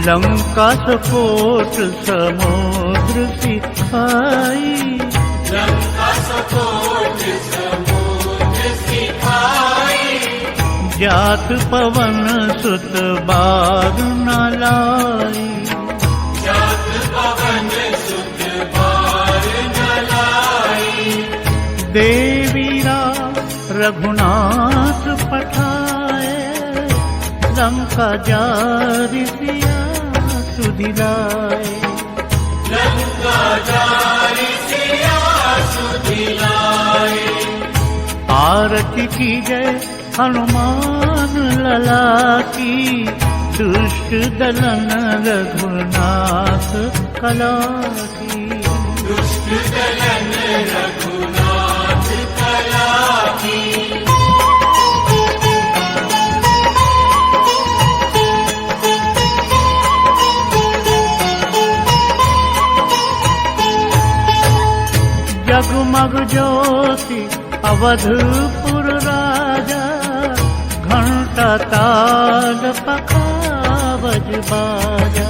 लंका सकोट समुद्र सिखाई, जात पवन सुत बाग न लाई। देवीरा रघुनाथ पठाए, लंका जारि सिया सुधिलाए। आरती की जय हनुमान लला की, दुष्ट दलन रघुनाथ कला की। जगमग ज्योति अवधपुर राजा, घंटा ताल पखावज बाजा।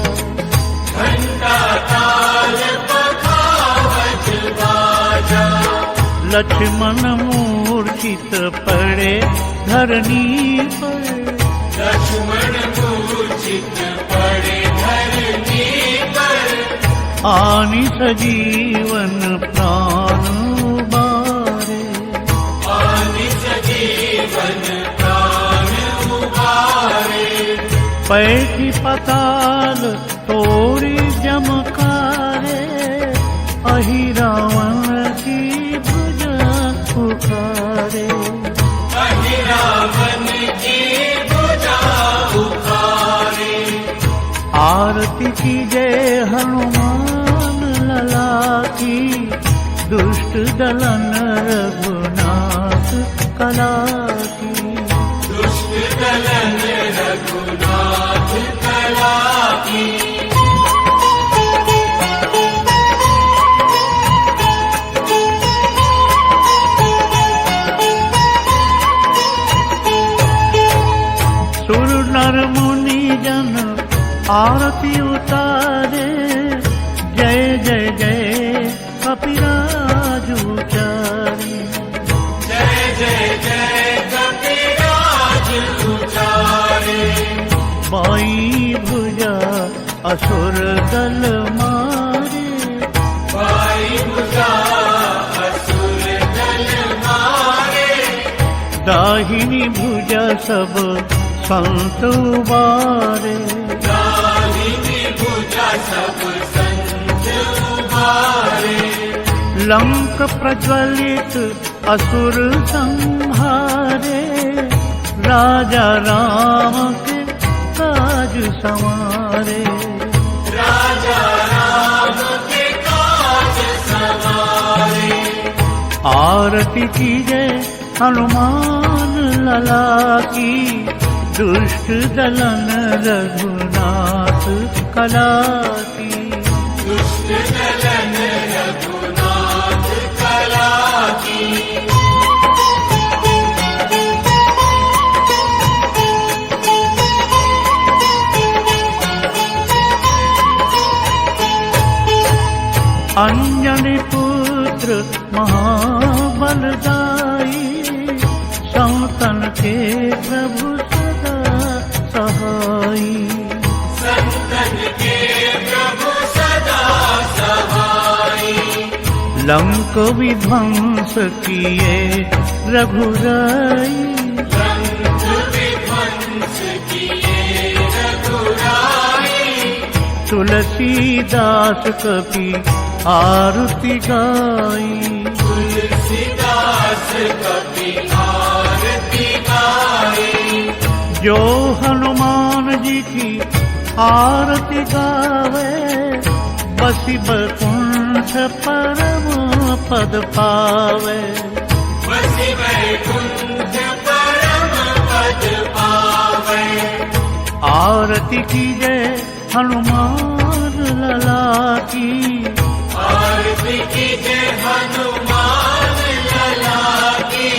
लक्ष्मण मूर्छित पड़े धरनी पर, आनि सजीवन प्राण उबारे। पैठी पताल तोड़ी जमकारे, अहि रावण की भुजा पुकारे। आरती की जय हनुमान लला की, दुष्ट दलन रघुनाथ कला की। सुर नर मुनि जन आरती उतारे, जय जय जय कपिराज उचारे। बाई भुजा असुर दल मारे, दाहिनी भुजा सब संत उबारे। लंक प्रज्वलित असुर संहारे, राजा राम के काज संवारे। आरती की जय हनुमान लला की, दुष्ट दलन रघुनाथ कला की। अंजनी पुत्र महाबलदाई, संतन के प्रभु सदा सहाई। लंक विध्वंस किए रघुराई, तुलसीदास कभी आरती गाई। तुलसीदास कभी आरती गाई। जो हनुमान जी की आरती गावे, बसी वैकुंठ परम पद पावे। बसी वैकुंठ परम पद पावे। आरती कीजे हनुमान लला की। आरती कीजे हनुमान लला की।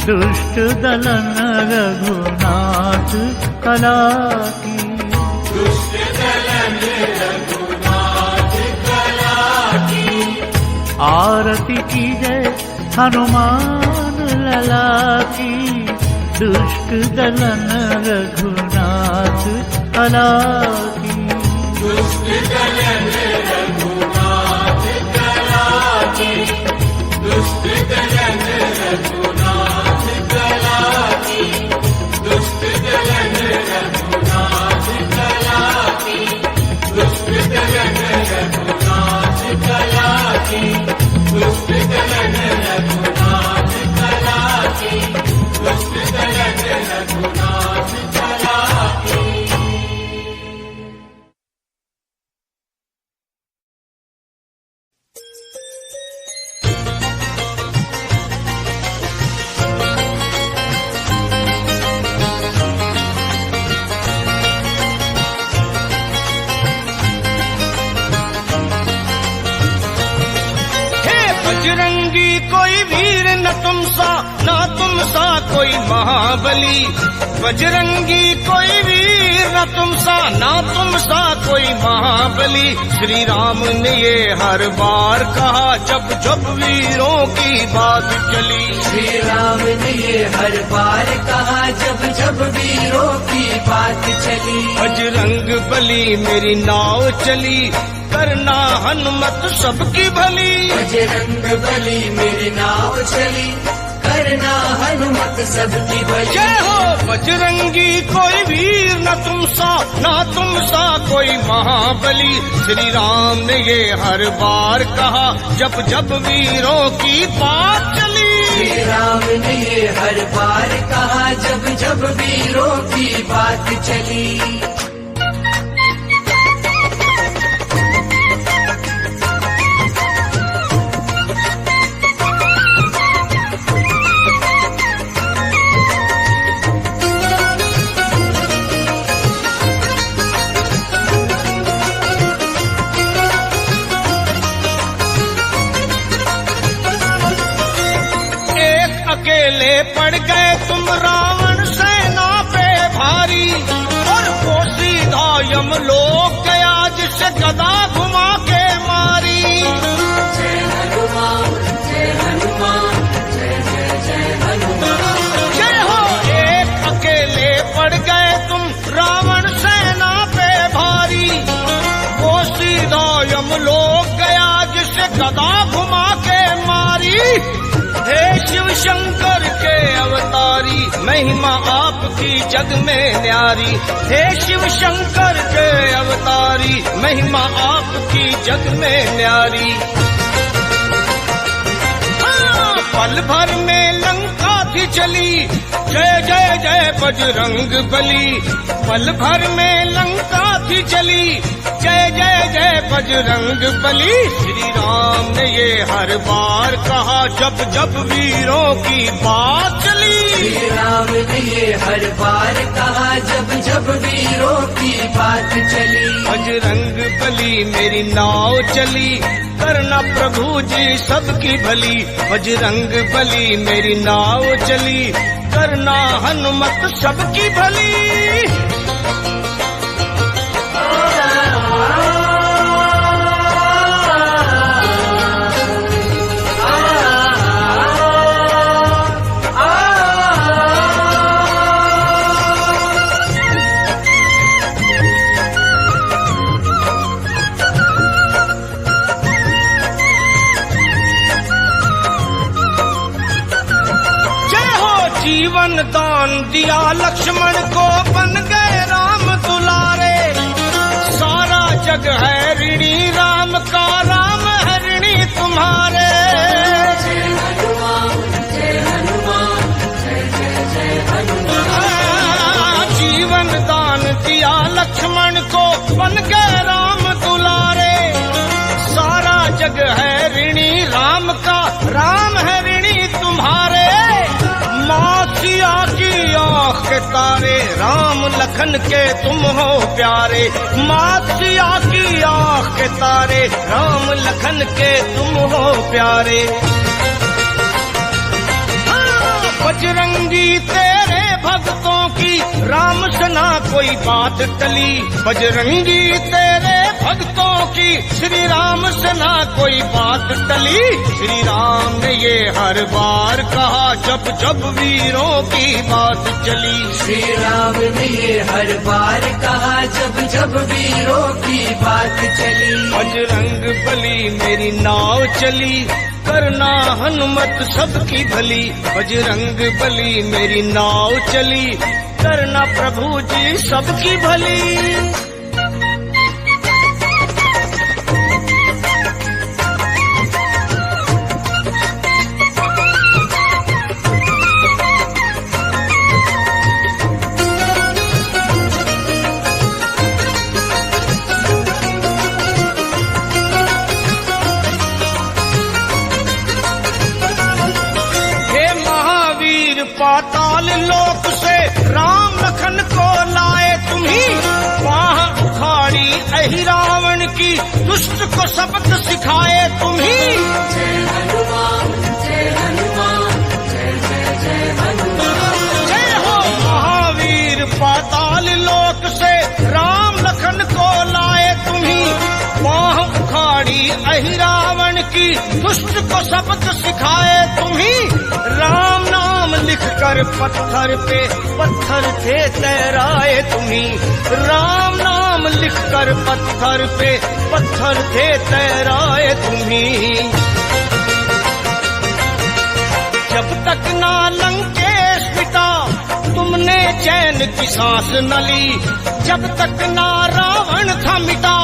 दुष्ट दलन रघुनाथ कला की। दुष्ट दलन रघुनाथ कला की। आरती कीजे हनुमान लला की। दुष्ट दलन रघुनाथ कला की। दुष्ट दलन रघुनाथ कला की। दुष्ट दलन रघुनाथ कला की। दुष्ट दलन रघुनाथ कला की। दुष्ट दलन रघुनाथ कला की। दुष्ट दलन रघुनाथ कला की। दुष्ट दलन रघुनाथ कला की। बजरंगी कोई वीर न तुम सा, ना तुम सा कोई महाबली। बजरंगी कोई वीर न तुम सा, ना तुम सा कोई महाबली। श्री राम ने ये हर बार कहा जब जब वीरों की बात चली। श्री राम ने ये हर बार कहा जब जब वीरों की बात चली। बजरंग बली मेरी नाव चली, करना हनुमत सबकी भली। बजरंग बली मेरी नाव चली, करना हनुमत सबकी भली। जय हो बजरंगी कोई वीर न तुम सा, ना तुम सा कोई महाबली। श्री राम ने ये हर बार कहा जब जब वीरों की बात चली। श्री राम ने ये हर बार कहा जब जब वीरों की बात चली। अकेले पड़ गए तुम रावण सेना पे भारी, और पोसीदा यमलोक गया जिसे गदा घुमा के मारी। जय हनुमान जय हनुमान जय जय जय हनुमान। जय हो एक अकेले पड़ गए तुम रावण सेना पे भारी, पोसीदा यमलोक गया जिसे गदा घुमा के मारी। हे शिव शंकर के अवतारी, महिमा आपकी जग में न्यारी। हे शिव शंकर के अवतारी, महिमा आपकी जग में न्यारी। हाँ, पल भर में लंका थी चली, जय जय जय बजरंग बली। पल भर में लंका थी चली, जय जय जय बजरंग बली। श्री राम ने ये हर बार कहा जब जब वीरों की बात चली। श्री राम ने ये हर बार कहा जब जब वीरों की बात चली। बजरंग बली मेरी नाव चली, करना प्रभु जी सबकी भली। बजरंग बली मेरी नाव चली, करना हनुमत सबकी भली। जीवन दान दिया लक्ष्मण को, बन गए राम दुलारे। सारा जग उतारे, राम लखन के तुम हो प्यारे। मात सिया की आँख के तारे, राम लखन के तुम हो प्यारे। बजरंगी तेरे भक्तों की राम से ना कोई बात टली। बजरंगी तेरे भक्तों की श्री राम से ना कोई बात टली। श्री राम ने ये हर बार कहा जब जब वीरों की बात चली। श्री राम ने ये हर बार कहा जब जब वीरों की बात चली। बजरंग बली मेरी नाव चली, करना हनुमत सबकी भली। बजरंग बली मेरी नाव चली, करना प्रभु जी सबकी भली। पाताल लोक से राम लखन को लाए तुम्ही। बाह उखाड़ी अहि रावण की, दुष्ट को सबक सिखाए तुम्ही। जय हनुमान जय हनुमान जय जय जय हनुमान। जय हो महावीर पाताल लोक से राम लखन को लाए तुम्ही। बाह उखाड़ी अहि रावण की, दुष्ट को सबक सिखाए तुम्ही। राम नाम लिख कर पत्थर पे पत्थर थे तैराए तुम्ही। राम नाम लिख कर पत्थर पे पत्थर थे तैराए तुम्ही। जब तक ना लंकेश मिटा तुमने चैन की सांस न ली। जब तक ना रावण था मिटा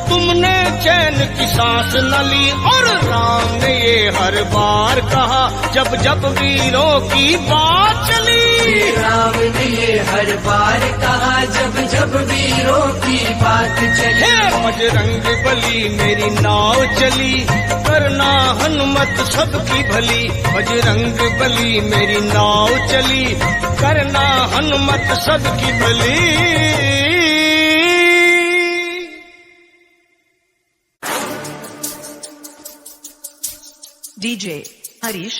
तुमने चैन की सांस न ली। और राम ने ये हर बार कहा जब जब वीरों की बात चली। श्री राम ने ये हर बार कहा जब जब वीरों की बात चली। बजरंग बली मेरी नाव चली, करना हनुमत सबकी भली। बजरंग बली मेरी नाव चली, करना हनुमत सबकी भली। DJ Harish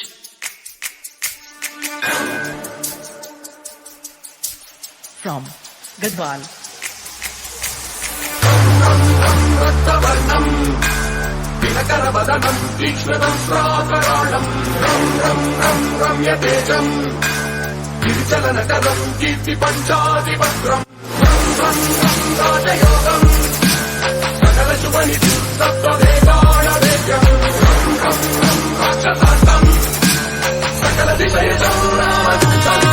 from Gadwal. सकल दिशय राम